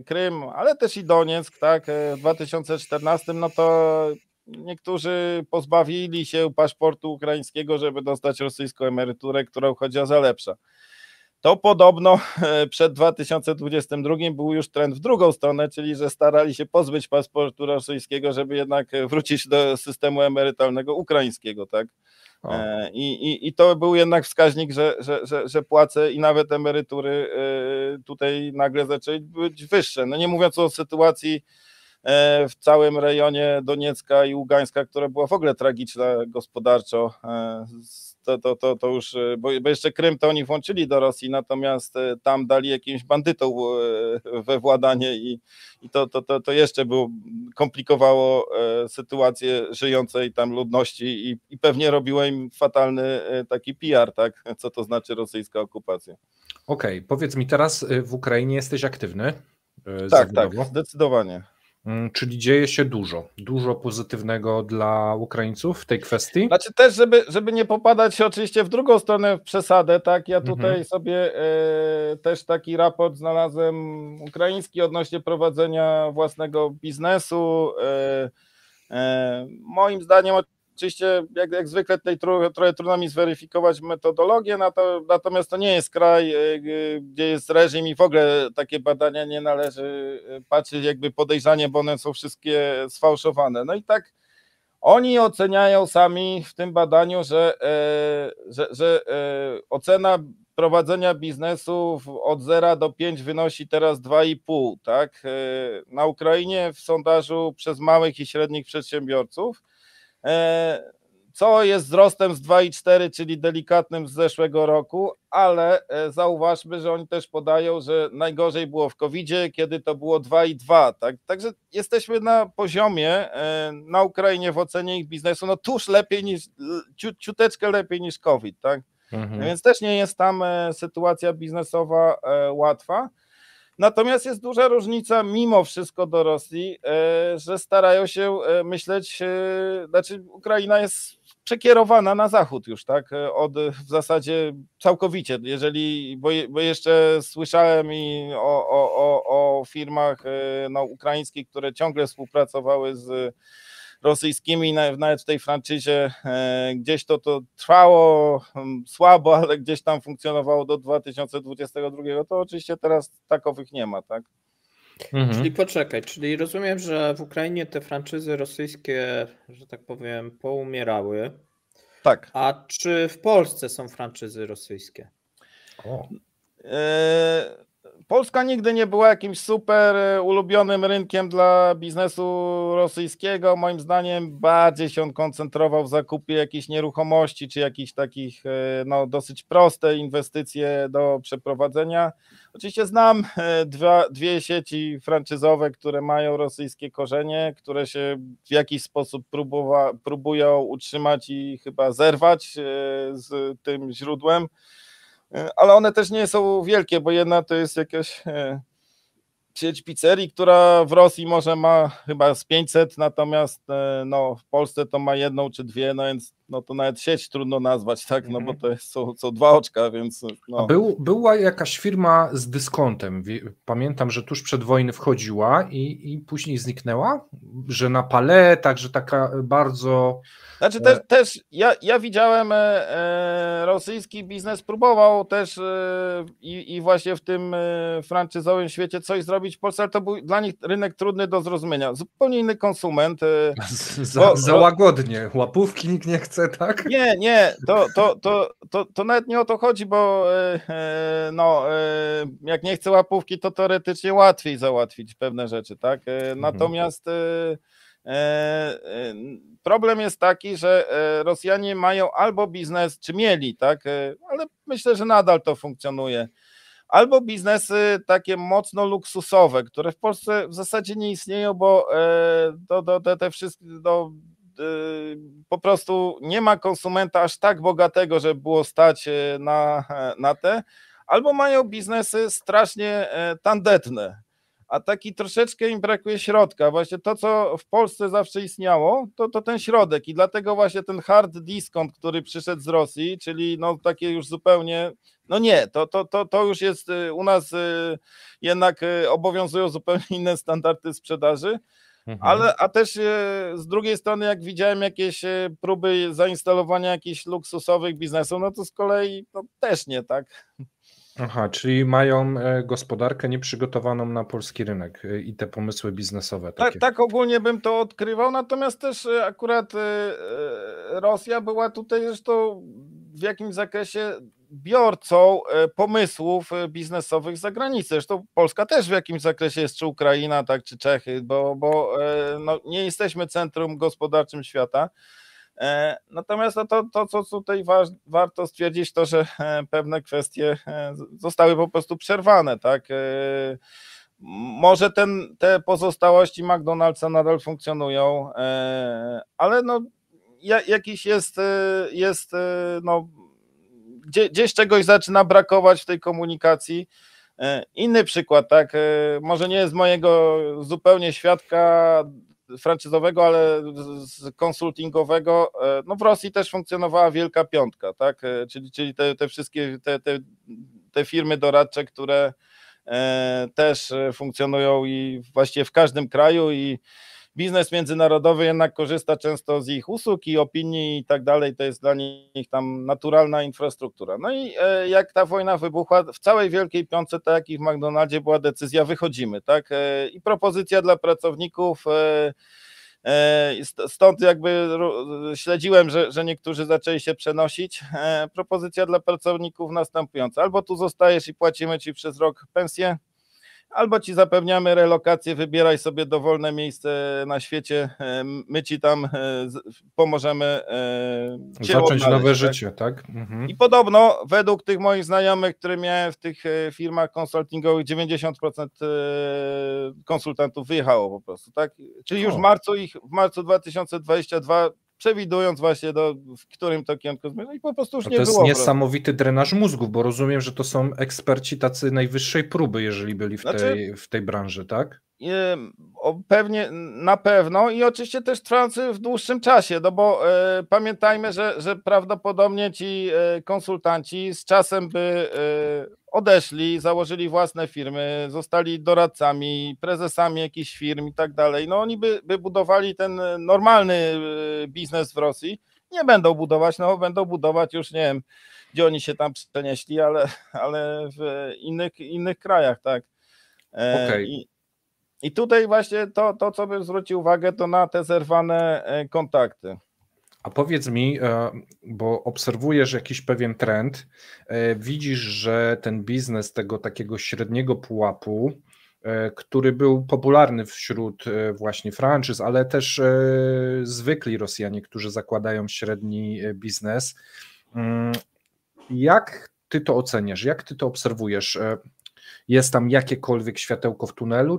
Krym, ale też i Donieck, tak, w 2014, no to niektórzy pozbawili się paszportu ukraińskiego, żeby dostać rosyjską emeryturę, która uchodziła za lepsza. To podobno przed 2022 był już trend w drugą stronę, czyli że starali się pozbyć paszportu rosyjskiego, żeby jednak wrócić do systemu emerytalnego ukraińskiego, tak? I to był jednak wskaźnik, że płace i nawet emerytury tutaj nagle zaczęły być wyższe. No nie mówiąc o sytuacji w całym rejonie Doniecka i Ługańska, która była w ogóle tragiczna gospodarczo. To już, bo jeszcze Krym to oni włączyli do Rosji, natomiast tam dali jakimś bandytom we władanie i to jeszcze komplikowało sytuację żyjącej tam ludności i pewnie robiło im fatalny taki PR, tak? Co to znaczy rosyjska okupacja. Okej, powiedz mi teraz, w Ukrainie jesteś aktywny? Tak, zdecydowanie. Czyli dzieje się dużo pozytywnego dla Ukraińców w tej kwestii? Znaczy też, żeby nie popadać oczywiście w drugą stronę w przesadę, tak, ja tutaj sobie też taki raport znalazłem ukraiński odnośnie prowadzenia własnego biznesu. Moim zdaniem oczywiście jak zwykle tutaj trochę trudno mi zweryfikować metodologię, natomiast to nie jest kraj, gdzie jest reżim i w ogóle takie badania nie należy patrzeć jakby podejrzanie, bo one są wszystkie sfałszowane. No i tak oni oceniają sami w tym badaniu, że ocena prowadzenia biznesu od 0 do 5 wynosi teraz 2,5, tak? Na Ukrainie w sondażu przez małych i średnich przedsiębiorców, co jest wzrostem z 2,4, czyli delikatnym z zeszłego roku, ale zauważmy, że oni też podają, że najgorzej było w COVID-zie, kiedy to było 2,2, tak? Także jesteśmy na poziomie na Ukrainie w ocenie ich biznesu, no tuż lepiej niż, ciuteczkę lepiej niż COVID, tak? Więc też nie jest tam sytuacja biznesowa łatwa. Natomiast jest duża różnica mimo wszystko do Rosji, że starają się myśleć, znaczy Ukraina jest przekierowana na zachód już, tak, w zasadzie całkowicie, bo jeszcze słyszałem i o firmach ukraińskich, które ciągle współpracowały z rosyjskimi, nawet w tej franczyzie gdzieś to trwało słabo, ale gdzieś tam funkcjonowało do 2022, to oczywiście teraz takowych nie ma, tak? Czyli poczekaj, czyli rozumiem, że w Ukrainie te franczyzy rosyjskie, że tak powiem, poumierały. Tak. A czy w Polsce są franczyzy rosyjskie? Polska nigdy nie była jakimś super ulubionym rynkiem dla biznesu rosyjskiego. Moim zdaniem bardziej się on koncentrował w zakupie jakichś nieruchomości, czy jakichś takich dosyć proste inwestycje do przeprowadzenia. Oczywiście znam dwie sieci franczyzowe, które mają rosyjskie korzenie, które się w jakiś sposób próbują utrzymać i chyba zerwać z tym źródłem. Ale one też nie są wielkie, bo jedna to jest jakaś sieć pizzerii, która w Rosji może ma chyba z 500, natomiast w Polsce to ma jedną czy dwie, no więc to nawet sieć trudno nazwać, tak, no bo to są dwa oczka, więc... A była jakaś firma z dyskontem, pamiętam, że tuż przed wojny wchodziła i później zniknęła, że na paletach, że taka bardzo... Znaczy też ja widziałem rosyjski biznes próbował też i właśnie w tym franczyzowym świecie coś zrobić, robić w Polsce, ale to był dla nich rynek trudny do zrozumienia. Zupełnie inny konsument. Za łagodnie, łapówki nikt nie chce, tak? Nie, to nawet nie o to chodzi, bo jak nie chce łapówki, to teoretycznie łatwiej załatwić pewne rzeczy, tak? Natomiast problem jest taki, że Rosjanie mają albo biznes, czy mieli, tak? Ale myślę, że nadal to funkcjonuje. Albo biznesy takie mocno luksusowe, które w Polsce w zasadzie nie istnieją, bo te wszystkie po prostu nie ma konsumenta aż tak bogatego, żeby było stać na te, albo mają biznesy strasznie tandetne, a taki troszeczkę im brakuje środka. Właśnie to, co w Polsce zawsze istniało, to ten środek i dlatego właśnie ten hard discount, który przyszedł z Rosji, czyli no takie już zupełnie, no nie, to już jest u nas jednak obowiązują zupełnie inne standardy sprzedaży. A też z drugiej strony, jak widziałem jakieś próby zainstalowania jakichś luksusowych biznesów, no to z kolei no, też nie, tak? Aha, czyli mają gospodarkę nieprzygotowaną na polski rynek i te pomysły biznesowe takie. Tak ogólnie bym to odkrywał, natomiast też akurat Rosja była tutaj zresztą w jakimś zakresie biorcą pomysłów biznesowych z zagranicy. Zresztą Polska też w jakimś zakresie jest, czy Ukraina, tak, czy Czechy, bo no, nie jesteśmy centrum gospodarczym świata. Natomiast to co tutaj warto stwierdzić, to że pewne kwestie zostały po prostu przerwane, tak? Może te pozostałości McDonald'sa nadal funkcjonują, ale no jakiś jest no gdzieś czegoś zaczyna brakować w tej komunikacji. Inny przykład, tak, może nie jest mojego zupełnie świadka franczyzowego, ale konsultingowego, no w Rosji też funkcjonowała Wielka Piątka, tak, czyli te wszystkie te firmy doradcze, które też funkcjonują i właściwie w każdym kraju i biznes międzynarodowy jednak korzysta często z ich usług i opinii i tak dalej, to jest dla nich tam naturalna infrastruktura. No i jak ta wojna wybuchła, w całej Wielkiej Piątce, tak jak i w McDonaldzie była decyzja, wychodzimy, tak, i propozycja dla pracowników, stąd jakby śledziłem, że niektórzy zaczęli się przenosić, propozycja dla pracowników następująca, albo tu zostajesz i płacimy ci przez rok pensję, albo ci zapewniamy relokację, wybieraj sobie dowolne miejsce na świecie, my ci tam pomożemy zacząć nowe życie, tak? I podobno według tych moich znajomych, które miałem w tych firmach konsultingowych, 90% konsultantów wyjechało po prostu, tak? Czyli już w marcu 2022 przewidując właśnie w którym to kierunku, no i po prostu już nie było. To jest niesamowity drenaż mózgów, bo rozumiem, że to są eksperci tacy najwyższej próby, jeżeli byli w tej branży, tak? Pewnie, na pewno i oczywiście też trwający w dłuższym czasie, no bo pamiętajmy, że prawdopodobnie ci konsultanci z czasem by odeszli, założyli własne firmy, zostali doradcami, prezesami jakichś firm i tak dalej. No oni by budowali ten normalny biznes w Rosji. Nie będą budować już, nie wiem, gdzie oni się tam przenieśli, ale w innych krajach, tak. Okay. I tutaj właśnie to, co bym zwrócił uwagę, to na te zerwane kontakty. A powiedz mi, bo obserwujesz jakiś pewien trend, widzisz, że ten biznes tego takiego średniego pułapu, który był popularny wśród właśnie franczyz, ale też zwykli Rosjanie, którzy zakładają średni biznes. Jak ty to oceniasz? Jak ty to obserwujesz? Jest tam jakiekolwiek światełko w tunelu,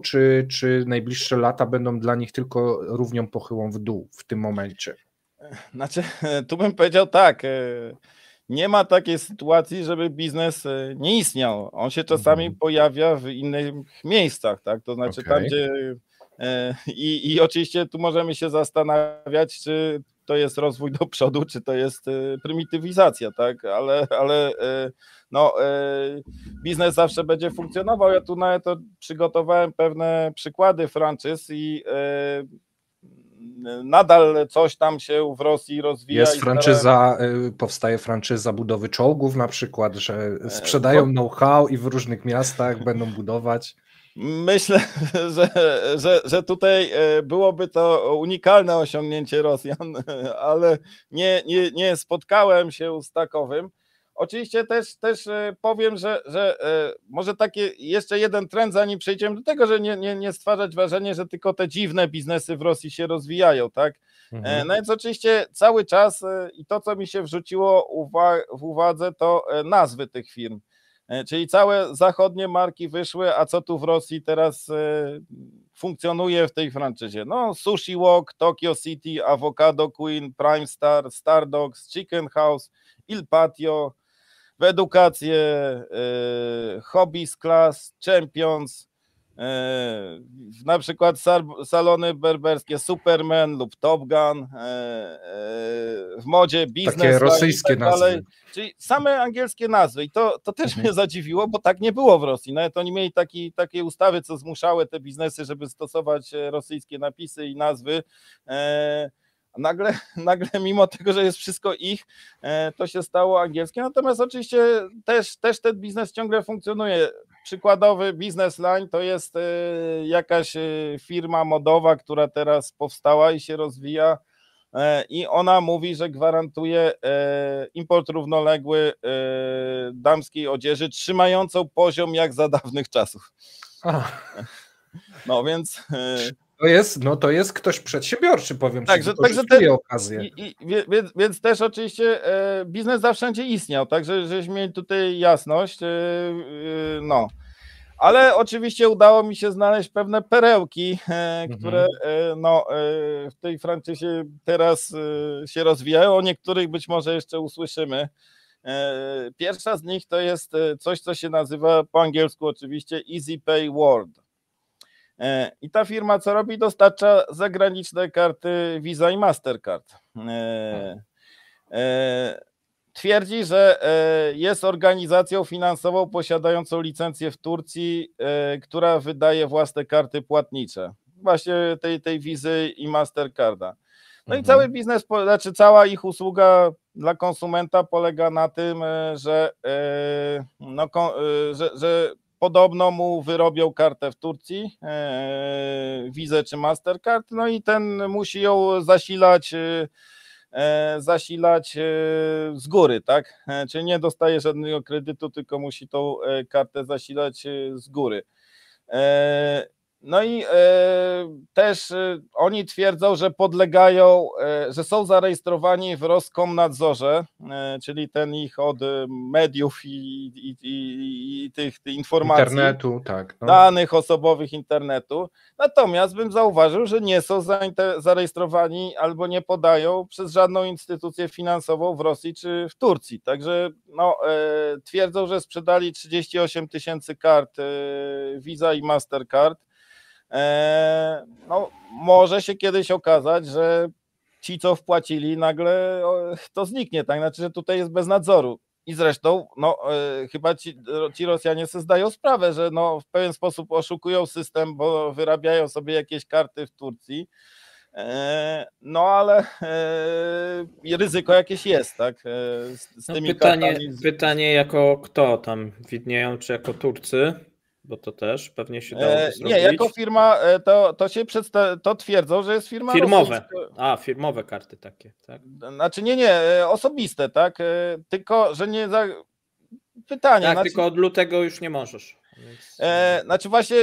czy najbliższe lata będą dla nich tylko równią pochyłą w dół w tym momencie? Znaczy, tu bym powiedział tak, nie ma takiej sytuacji, żeby biznes nie istniał. On się czasami pojawia w innych miejscach, tak? To znaczy tam, gdzie i oczywiście tu możemy się zastanawiać, czy to jest rozwój do przodu, czy to jest prymitywizacja, tak? Ale no, biznes zawsze będzie funkcjonował. Ja tu nawet przygotowałem pewne przykłady franczyz i nadal coś tam się w Rosji rozwija. Jest franczyza, powstaje franczyza budowy czołgów na przykład, że sprzedają know-how i w różnych miastach będą budować. Myślę, że tutaj byłoby to unikalne osiągnięcie Rosjan, ale nie spotkałem się z takowym. Oczywiście też powiem, że może takie jeszcze jeden trend, zanim przejdziemy do tego, że nie stwarzać wrażenia, że tylko te dziwne biznesy w Rosji się rozwijają, tak? No więc oczywiście cały czas i to, co mi się wrzuciło w uwadze, to nazwy tych firm. Czyli całe zachodnie marki wyszły, a co tu w Rosji teraz funkcjonuje w tej franczyzie? No Sushi Walk, Tokyo City, Avocado Queen, Prime Star, Star Dogs, Chicken House, Il Patio, w edukację, Hobbies Class, Champions, na przykład salony berberskie Superman lub Top Gun, w modzie biznes. Takie rosyjskie nazwy. Czyli same angielskie nazwy i to też mnie zadziwiło, bo tak nie było w Rosji. Nawet oni mieli takie ustawy, co zmuszały te biznesy, żeby stosować rosyjskie napisy i nazwy. Nagle mimo tego, że jest wszystko ich, to się stało angielskie. Natomiast oczywiście też ten biznes ciągle funkcjonuje. Przykładowy Business Line to jest jakaś firma modowa, która teraz powstała i się rozwija i ona mówi, że gwarantuje import równoległy damskiej odzieży, trzymającą poziom jak za dawnych czasów. No więc... To jest ktoś przedsiębiorczy, powiem ci, także okazję. Więc też oczywiście biznes zawsze wszędzie istniał, także żeśmy mieli tutaj jasność, no. Ale oczywiście udało mi się znaleźć pewne perełki, które w tej franczyzie teraz się rozwijają, o niektórych być może jeszcze usłyszymy. Pierwsza z nich to jest coś, co się nazywa po angielsku oczywiście Easy Pay World. I ta firma co robi? Dostarcza zagraniczne karty Visa i Mastercard. Twierdzi, że jest organizacją finansową posiadającą licencję w Turcji, która wydaje własne karty płatnicze. Właśnie tej Visy i Mastercarda. No i cały biznes, znaczy cała ich usługa dla konsumenta polega na tym, że podobno mu wyrobią kartę w Turcji, Visa czy Mastercard, no i ten musi ją zasilać z góry, tak? Czyli nie dostaje żadnego kredytu, tylko musi tą kartę zasilać z góry. No i też oni twierdzą, że podlegają, że są zarejestrowani w Roskomnadzorze, czyli ten ich od mediów i tych informacji, internetu, tak, no. Danych osobowych internetu. Natomiast bym zauważył, że nie są zarejestrowani albo nie podają przez żadną instytucję finansową w Rosji czy w Turcji. Także twierdzą, że sprzedali 38 000 kart Visa i Mastercard. No, może się kiedyś okazać, że ci, co wpłacili, nagle to zniknie, tak? Znaczy, że tutaj jest bez nadzoru. I zresztą chyba ci Rosjanie sobie zdają sprawę, że w pewien sposób oszukują system, bo wyrabiają sobie jakieś karty w Turcji, ale ryzyko jakieś jest, tak? Z tymi pytanie jako kto tam widnieją, czy jako Turcy? Bo to też pewnie się dało zrobić. Nie, jako firma to twierdzą, że jest firma firmowe. Firmowe karty takie, tak? Znaczy nie, osobiste, tak? Tylko, że nie za... Pytanie. Tak, tylko od lutego już nie możesz. Więc... Znaczy właśnie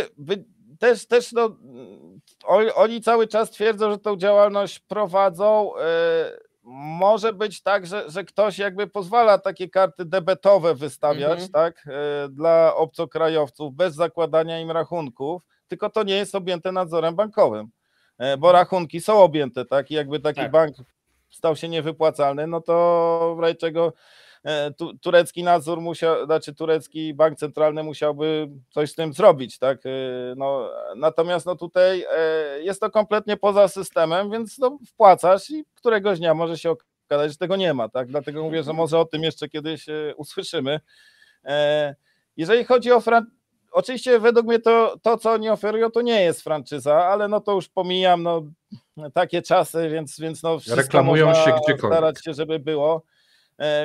też oni cały czas twierdzą, że tą działalność prowadzą. Może być tak, że ktoś jakby pozwala takie karty debetowe wystawiać, tak, dla obcokrajowców bez zakładania im rachunków, tylko to nie jest objęte nadzorem bankowym, bo rachunki są objęte, tak, i jakby taki bank stał się niewypłacalny, no to w razie czego turecki nadzór turecki bank centralny musiałby coś z tym zrobić, tak, natomiast tutaj jest to kompletnie poza systemem, więc wpłacasz i któregoś dnia może się okazać, że tego nie ma, tak, dlatego mówię, że może o tym jeszcze kiedyś usłyszymy. Jeżeli chodzi o oczywiście według mnie to co oni oferują, to nie jest franczyza, ale to już pomijam, takie czasy, więc wszystko reklamują można się gdziekolwiek. starać się, żeby było.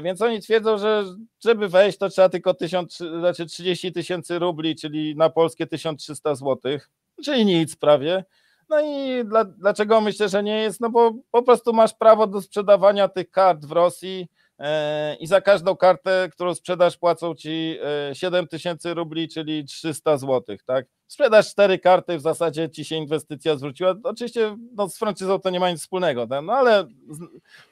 Więc oni twierdzą, że żeby wejść, to trzeba tylko 30 000 rubli, czyli na polskie 1300 zł, czyli nic prawie. No i dlaczego myślę, że nie jest? No bo po prostu masz prawo do sprzedawania tych kart w Rosji i za każdą kartę, którą sprzedasz, płacą ci 7 000 rubli, czyli 300 zł, tak? Sprzedasz 4 karty, w zasadzie ci się inwestycja zwróciła. Oczywiście no, z franczyzą to nie ma nic wspólnego, tak? No ale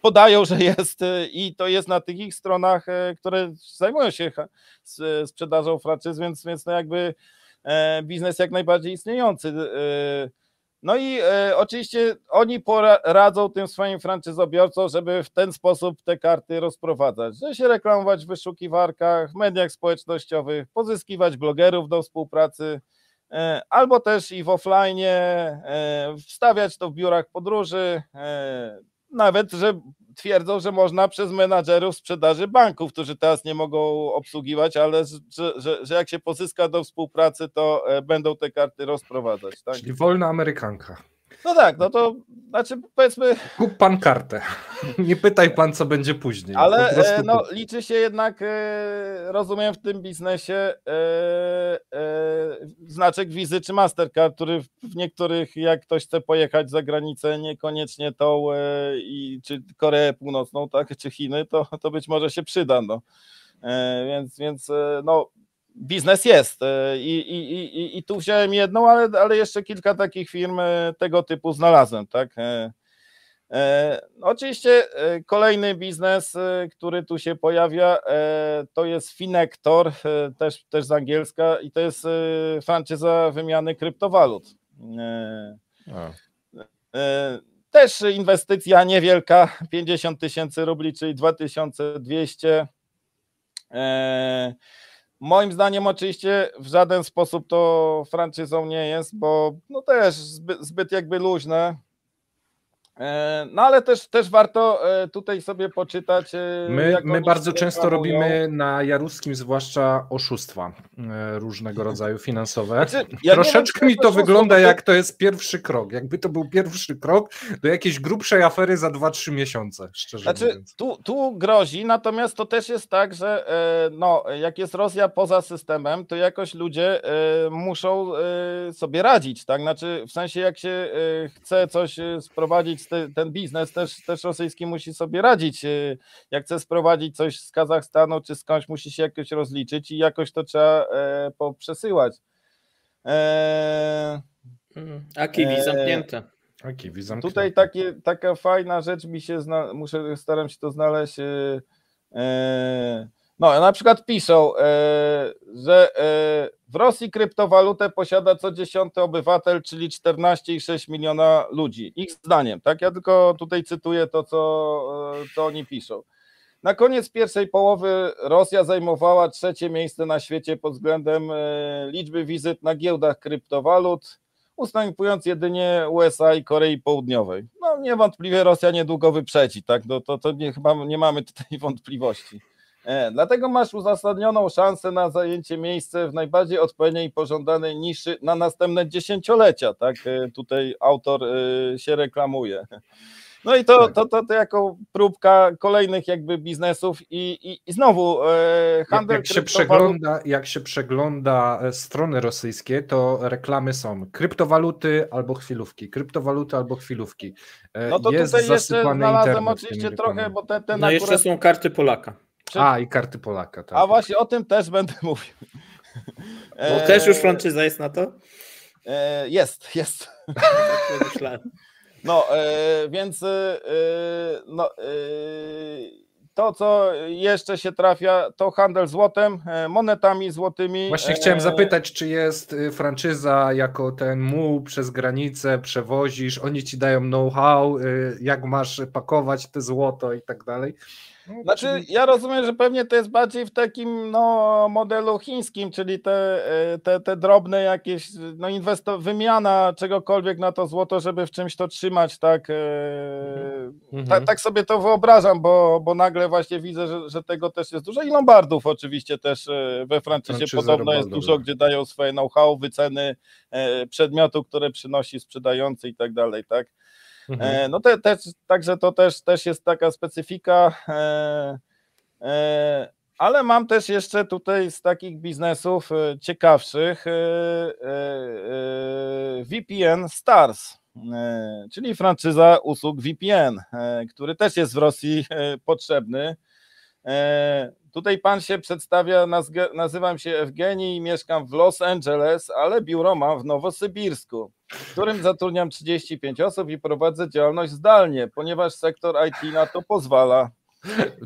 podają, że jest i to jest na tych ich stronach, które zajmują się sprzedażą franczyz, więc no jakby biznes jak najbardziej istniejący. No i oczywiście oni poradzą tym swoim franczyzobiorcom, żeby w ten sposób te karty rozprowadzać, że się reklamować w wyszukiwarkach, mediach społecznościowych, pozyskiwać blogerów do współpracy, albo też i w offline, wstawiać to w biurach podróży, nawet, że twierdzą, że można przez menadżerów sprzedaży banków, którzy teraz nie mogą obsługiwać, ale że jak się pozyska do współpracy, to będą te karty rozprowadzać. Tak? Czyli wolna Amerykanka. No tak, no to znaczy powiedzmy... Kup pan kartę. Nie pytaj pan, co będzie później. Ale no, liczy się jednak, rozumiem, w tym biznesie znaczek Wizy czy Mastercard, który w niektórych, jak ktoś chce pojechać za granicę, niekoniecznie tą czy Koreę Północną, tak, czy Chiny, to być może się przyda. No. Więc no, biznes jest i tu wziąłem jedną, ale jeszcze kilka takich firm tego typu znalazłem, tak. Oczywiście kolejny biznes, który tu się pojawia, to jest Finector, też z angielska, i to jest franczyza wymiany kryptowalut. Też inwestycja niewielka, 50 000 rubli, czyli 2200. Moim zdaniem oczywiście w żaden sposób to franczyzą nie jest, bo no też zbyt jakby luźne. No ale też warto tutaj sobie poczytać. My bardzo często robimy na Jaruskim zwłaszcza oszustwa różnego rodzaju finansowe. Znaczy, troszeczkę mi to wygląda jak to jest pierwszy krok. Jakby to był pierwszy krok do jakiejś grubszej afery za 2-3 miesiące, szczerze mówiąc. Tu grozi, natomiast to też jest tak, że no, jak jest Rosja poza systemem, to jakoś ludzie muszą sobie radzić, tak? Znaczy w sensie jak się chce coś sprowadzić, ten biznes też rosyjski musi sobie radzić. Jak chce sprowadzić coś z Kazachstanu czy skądś, musi się jakoś rozliczyć i jakoś to trzeba poprzesyłać. A kiwi zamknięte. Tutaj taka fajna rzecz mi się staram się to znaleźć. No, na przykład piszą, że w Rosji kryptowalutę posiada co 10. obywatel, czyli 14,6 miliona ludzi. Ich zdaniem, tak? Ja tylko tutaj cytuję to, co oni piszą. Na koniec pierwszej połowy Rosja zajmowała 3. miejsce na świecie pod względem liczby wizyt na giełdach kryptowalut, ustępując jedynie USA i Korei Południowej. No niewątpliwie Rosja niedługo wyprzedzi, tak? Chyba nie mamy tutaj wątpliwości. Dlatego masz uzasadnioną szansę na zajęcie miejsca w najbardziej odpowiedniej i pożądanej niszy na następne dziesięciolecia, tak? Tutaj autor się reklamuje. No i to jako próbka kolejnych jakby biznesów i znowu handel jak się przegląda strony rosyjskie, to reklamy są kryptowaluty albo chwilówki, No to jest tutaj jeszcze znalazłem oczywiście trochę, bo ten no jeszcze są karty Polaka. I karty Polaka. Tak. A właśnie o tym też będę mówił. Bo też już franczyza jest na to? Jest. No, więc to, co jeszcze się trafia, to handel złotem, monetami złotymi. Właśnie chciałem zapytać, czy jest franczyza jako ten muł przez granicę, przewozisz, oni ci dają know-how, jak masz pakować te złoto i tak dalej. Znaczy, ja rozumiem, że pewnie to jest bardziej w takim modelu chińskim, czyli te drobne jakieś, wymiana czegokolwiek na to złoto, żeby w czymś to trzymać, tak? Tak sobie to wyobrażam, bo nagle właśnie widzę, że tego też jest dużo i lombardów oczywiście też we franczyzie podobno jest dużo, gdzie dają swoje know-how, wyceny przedmiotu, które przynosi sprzedający i tak dalej, tak? No także to też jest taka specyfika. Ale mam też jeszcze tutaj z takich biznesów ciekawszych VPN Stars, czyli franczyza usług VPN, który też jest w Rosji potrzebny. Tutaj pan się przedstawia, nazywam się Ewgenii i mieszkam w Los Angeles, ale biuro mam w Nowosybirsku, w którym zatrudniam 35 osób i prowadzę działalność zdalnie, ponieważ sektor IT na to pozwala.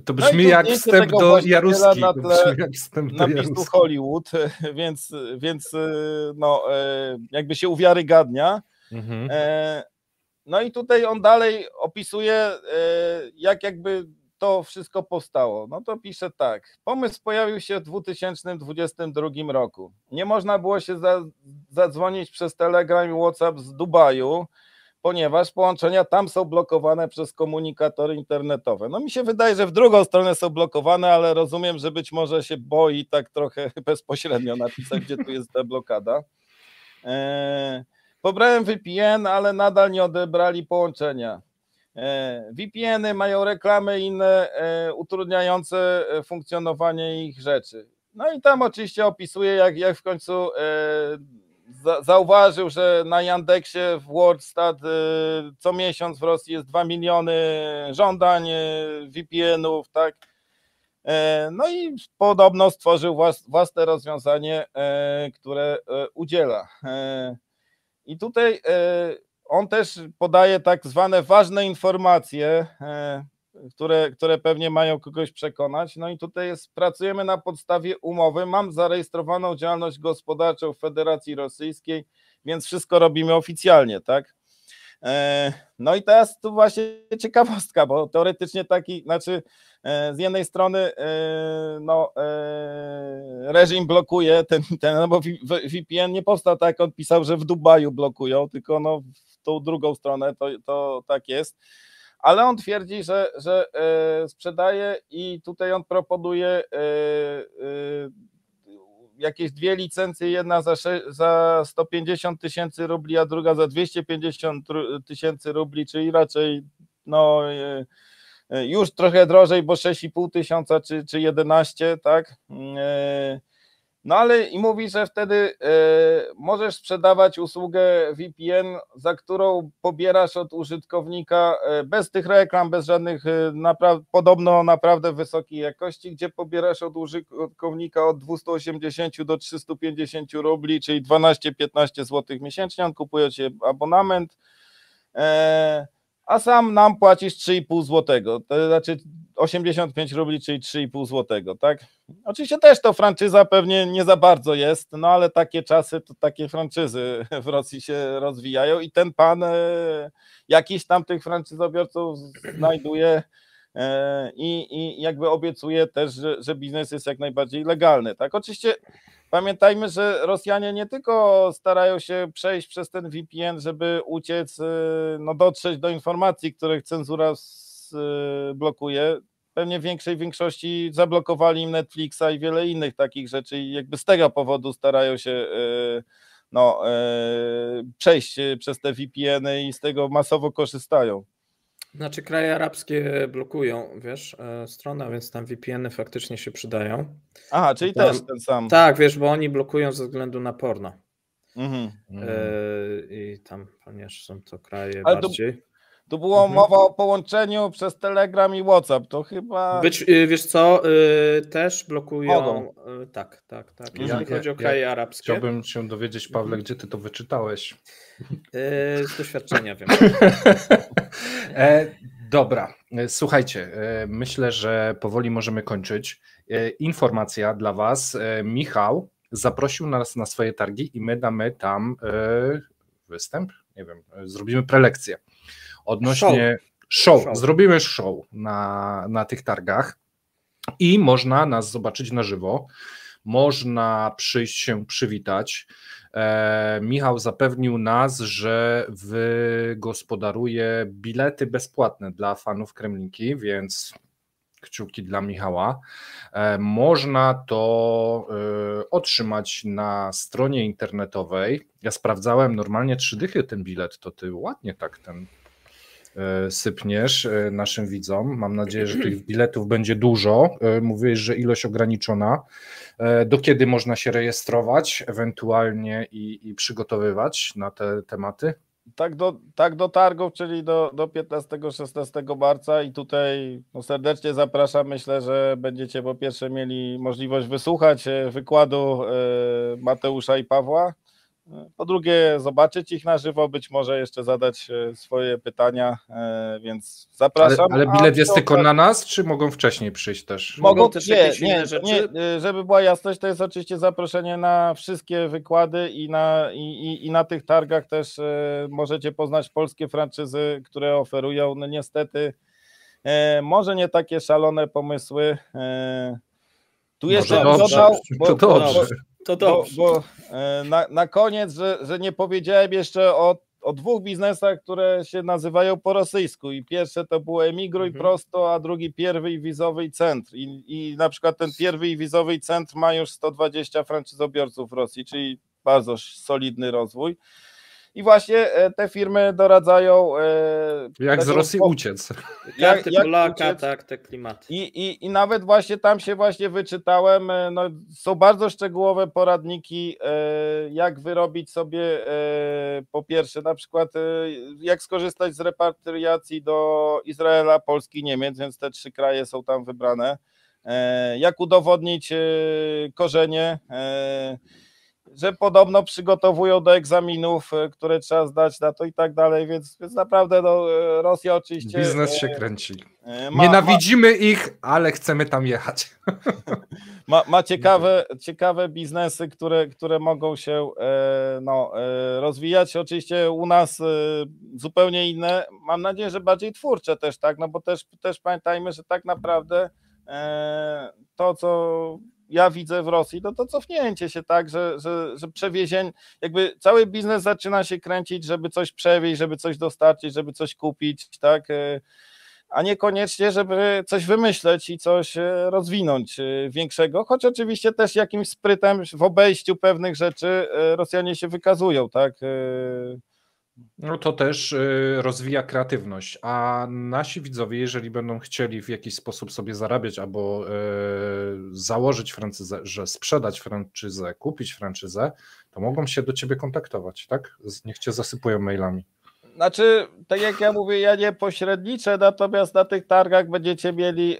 To brzmi jak wstęp do Jaruski. Na tle napisu Hollywood, więc no, jakby się uwiarygadnia. Mhm. No i tutaj on dalej opisuje, jak jakby to wszystko powstało. No to pisze tak. Pomysł pojawił się w 2022 roku. Nie można było się zadzwonić przez Telegram i WhatsApp z Dubaju, ponieważ połączenia tam są blokowane przez komunikatory internetowe. No mi się wydaje, że w drugą stronę są blokowane, ale rozumiem, że być może się boi tak trochę bezpośrednio napisać, gdzie tu jest ta blokada. Pobrałem VPN, ale nadal nie odebrali połączenia. VPN-y mają reklamy i inne utrudniające funkcjonowanie ich rzeczy. No i tam oczywiście opisuje, jak w końcu zauważył, że na Yandeksie w WordStat co miesiąc w Rosji jest 2 miliony żądań VPN-ów, tak? No i podobno stworzył własne rozwiązanie, które udziela. I tutaj on też podaje tak zwane ważne informacje, które pewnie mają kogoś przekonać. No i tutaj pracujemy na podstawie umowy. Mam zarejestrowaną działalność gospodarczą w Federacji Rosyjskiej, więc wszystko robimy oficjalnie, tak? No i teraz tu właśnie ciekawostka, bo teoretycznie z jednej strony reżim blokuje ten, bo VPN nie powstał tak, jak on pisał, że w Dubaju blokują, tylko w tą drugą stronę to tak jest. Ale on twierdzi, że sprzedaje i tutaj on proponuje jakieś 2 licencje, jedna za 150 000 rubli, a druga za 250 000 rubli, czyli raczej już trochę drożej, bo 6,5 tysiąca czy 11, tak? No ale i mówi, że wtedy możesz sprzedawać usługę VPN, za którą pobierasz od użytkownika bez tych reklam, bez żadnych podobno naprawdę wysokiej jakości, gdzie pobierasz od użytkownika od 280 do 350 rubli, czyli 12-15 zł miesięcznie, on kupuje ci abonament, a sam nam płacisz 3,5 zł, to znaczy 85 rubli, czyli 3,5 zł, tak? Oczywiście też to franczyza pewnie nie za bardzo jest, no ale takie czasy, to takie franczyzy w Rosji się rozwijają i ten pan jakiś tam tych franczyzobiorców znajduje i jakby obiecuje też, że biznes jest jak najbardziej legalny, tak? Oczywiście pamiętajmy, że Rosjanie nie tylko starają się przejść przez ten VPN, żeby uciec, dotrzeć do informacji, których cenzura blokuje. Pewnie w większej większości zablokowali im Netflixa i wiele innych takich rzeczy i jakby z tego powodu starają się przejść przez te VPN-y i z tego masowo korzystają. Znaczy kraje arabskie blokują, wiesz, stronę, więc tam VPN-y faktycznie się przydają. Aha, czyli tam, też ten sam. Tak, wiesz, bo oni blokują ze względu na porno. I tam, ponieważ są to kraje ale bardziej... Tu było mowa o połączeniu przez Telegram i WhatsApp, to chyba... Wiesz co, też blokują... Tak. Jeżeli chodzi o kraje arabskie. Chciałbym się dowiedzieć, Pawle, gdzie ty to wyczytałeś? Z doświadczenia wiem. Dobra, słuchajcie, myślę, że powoli możemy kończyć. Informacja dla was. Michał zaprosił nas na swoje targi i my damy tam występ, nie wiem, zrobimy prelekcję. Odnośnie show. Zrobimy show na tych targach i można nas zobaczyć na żywo, można przyjść się przywitać. Michał zapewnił nas, że wygospodaruje bilety bezpłatne dla fanów Kremlinki, więc kciuki dla Michała. Można to otrzymać na stronie internetowej. Ja sprawdzałem normalnie 3 dychy ten bilet, to ty ładnie tak ten... sypniesz naszym widzom. Mam nadzieję, że tych biletów będzie dużo. Mówiłeś, że ilość ograniczona. Do kiedy można się rejestrować ewentualnie i przygotowywać na te tematy? Tak do targów, czyli do 15-16 marca i tutaj serdecznie zapraszam. Myślę, że będziecie po pierwsze mieli możliwość wysłuchać wykładu Mateusza i Pawła, po drugie zobaczyć ich na żywo, być może jeszcze zadać swoje pytania, więc zapraszam. Ale bilet jest tylko na nas, czy mogą wcześniej przyjść też? Mogą też jakieś inne rzeczy? Nie, żeby była jasność, to jest oczywiście zaproszenie na wszystkie wykłady i na tych targach też możecie poznać polskie franczyzy, które oferują niestety może nie takie szalone pomysły. Tu jeszcze dodał, to dobrze. Bo na koniec, że nie powiedziałem jeszcze o dwóch biznesach, które się nazywają po rosyjsku i pierwsze to było Emigruj Prosto, a drugi Pierwy Wizowy Centr i na przykład ten Pierwy Wizowy Centr ma już 120 franczyzobiorców w Rosji, czyli bardzo solidny rozwój. I właśnie te firmy doradzają... Jak z Rosji uciec. Jak Polaka, uciec. Tak, te klimaty. I nawet właśnie tam się właśnie wyczytałem, no, są bardzo szczegółowe poradniki, jak wyrobić sobie po pierwsze na przykład jak skorzystać z repatriacji do Izraela, Polski, Niemiec, więc te 3 kraje są tam wybrane. Jak udowodnić korzenie, że podobno przygotowują do egzaminów, które trzeba zdać na to i tak dalej, więc naprawdę no, Rosja oczywiście... Biznes się kręci. Nienawidzimy ich, ale chcemy tam jechać. Ma ciekawe biznesy, które mogą się rozwijać. Oczywiście u nas zupełnie inne, mam nadzieję, że bardziej twórcze też, tak, no bo też pamiętajmy, że tak naprawdę to, co ja widzę w Rosji, to cofnięcie się, tak, że przewiezień, jakby cały biznes zaczyna się kręcić, żeby coś przewieźć, żeby coś dostarczyć, żeby coś kupić, tak, a niekoniecznie, żeby coś wymyśleć i coś rozwinąć większego, choć oczywiście też jakimś sprytem w obejściu pewnych rzeczy Rosjanie się wykazują, tak. No to też rozwija kreatywność, a nasi widzowie, jeżeli będą chcieli w jakiś sposób sobie zarabiać albo założyć franczyzę, że sprzedać franczyzę, kupić franczyzę, to mogą się do Ciebie kontaktować, tak? Niech Cię zasypują mailami. Znaczy, tak jak ja mówię, ja nie pośredniczę, natomiast na tych targach będziecie mieli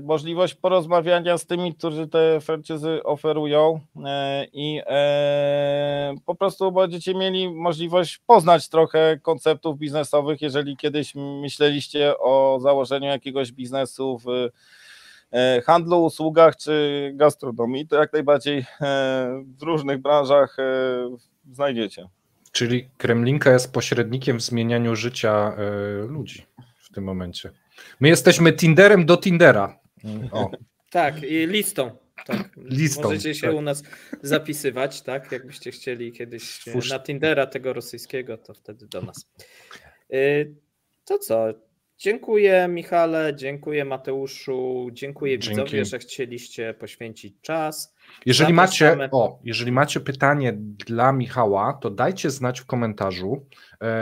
możliwość porozmawiania z tymi, którzy te franczyzy oferują i po prostu będziecie mieli możliwość poznać trochę konceptów biznesowych, jeżeli kiedyś myśleliście o założeniu jakiegoś biznesu w handlu, usługach czy gastronomii, to jak najbardziej w różnych branżach znajdziecie. Czyli Kremlinka jest pośrednikiem w zmienianiu życia ludzi w tym momencie. My jesteśmy Tinderem do Tindera. O. Tak, i listą. Tak. Listą, możecie się u nas zapisywać, tak? Jakbyście chcieli kiedyś na Tindera tego rosyjskiego, to wtedy do nas. To co? Dziękuję Michale, dziękuję Mateuszu, dziękuję widzowie, że chcieliście poświęcić czas. Jeżeli macie pytanie dla Michała, to dajcie znać w komentarzu.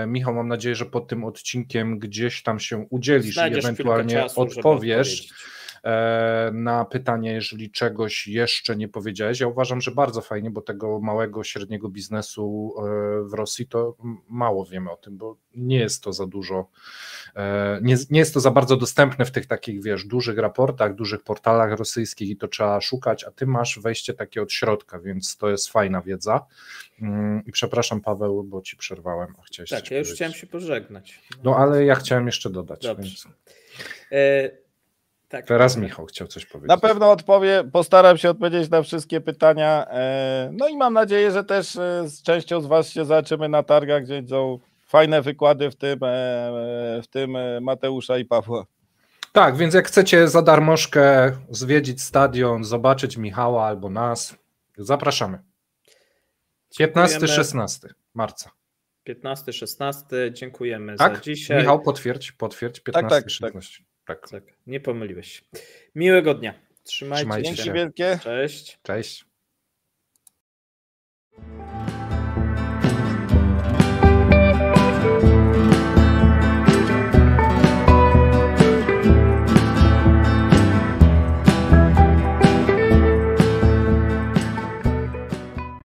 Michał, mam nadzieję, że pod tym odcinkiem gdzieś tam się udzielisz Znajdziesz i ewentualnie czasu, odpowiesz na pytanie, jeżeli czegoś jeszcze nie powiedziałeś. Ja uważam, że bardzo fajnie, bo tego małego, średniego biznesu w Rosji to mało wiemy o tym, bo nie jest to za dużo, nie jest to za bardzo dostępne w tych takich, wiesz, dużych raportach, dużych portalach rosyjskich i to trzeba szukać, a ty masz wejście takie od środka, więc to jest fajna wiedza. I przepraszam, Paweł, bo ci przerwałem. Tak, ja już chciałem się pożegnać. No ale ja chciałem jeszcze dodać. Dobrze. Więc... Tak, teraz Michał chciał coś powiedzieć. Na pewno postaram się odpowiedzieć na wszystkie pytania. No i mam nadzieję, że też z częścią z Was się zobaczymy na targach, gdzie są fajne wykłady, w tym Mateusza i Pawła. Tak, więc jak chcecie za darmożkę zwiedzić stadion, zobaczyć Michała albo nas, zapraszamy. 15-16 marca. 15-16, dziękujemy za dzisiaj. Michał, potwierdź, 15-16. Tak, nie pomyliłeś się. Miłego dnia. Trzymajcie się. Dzięki wielkie. Cześć. Cześć.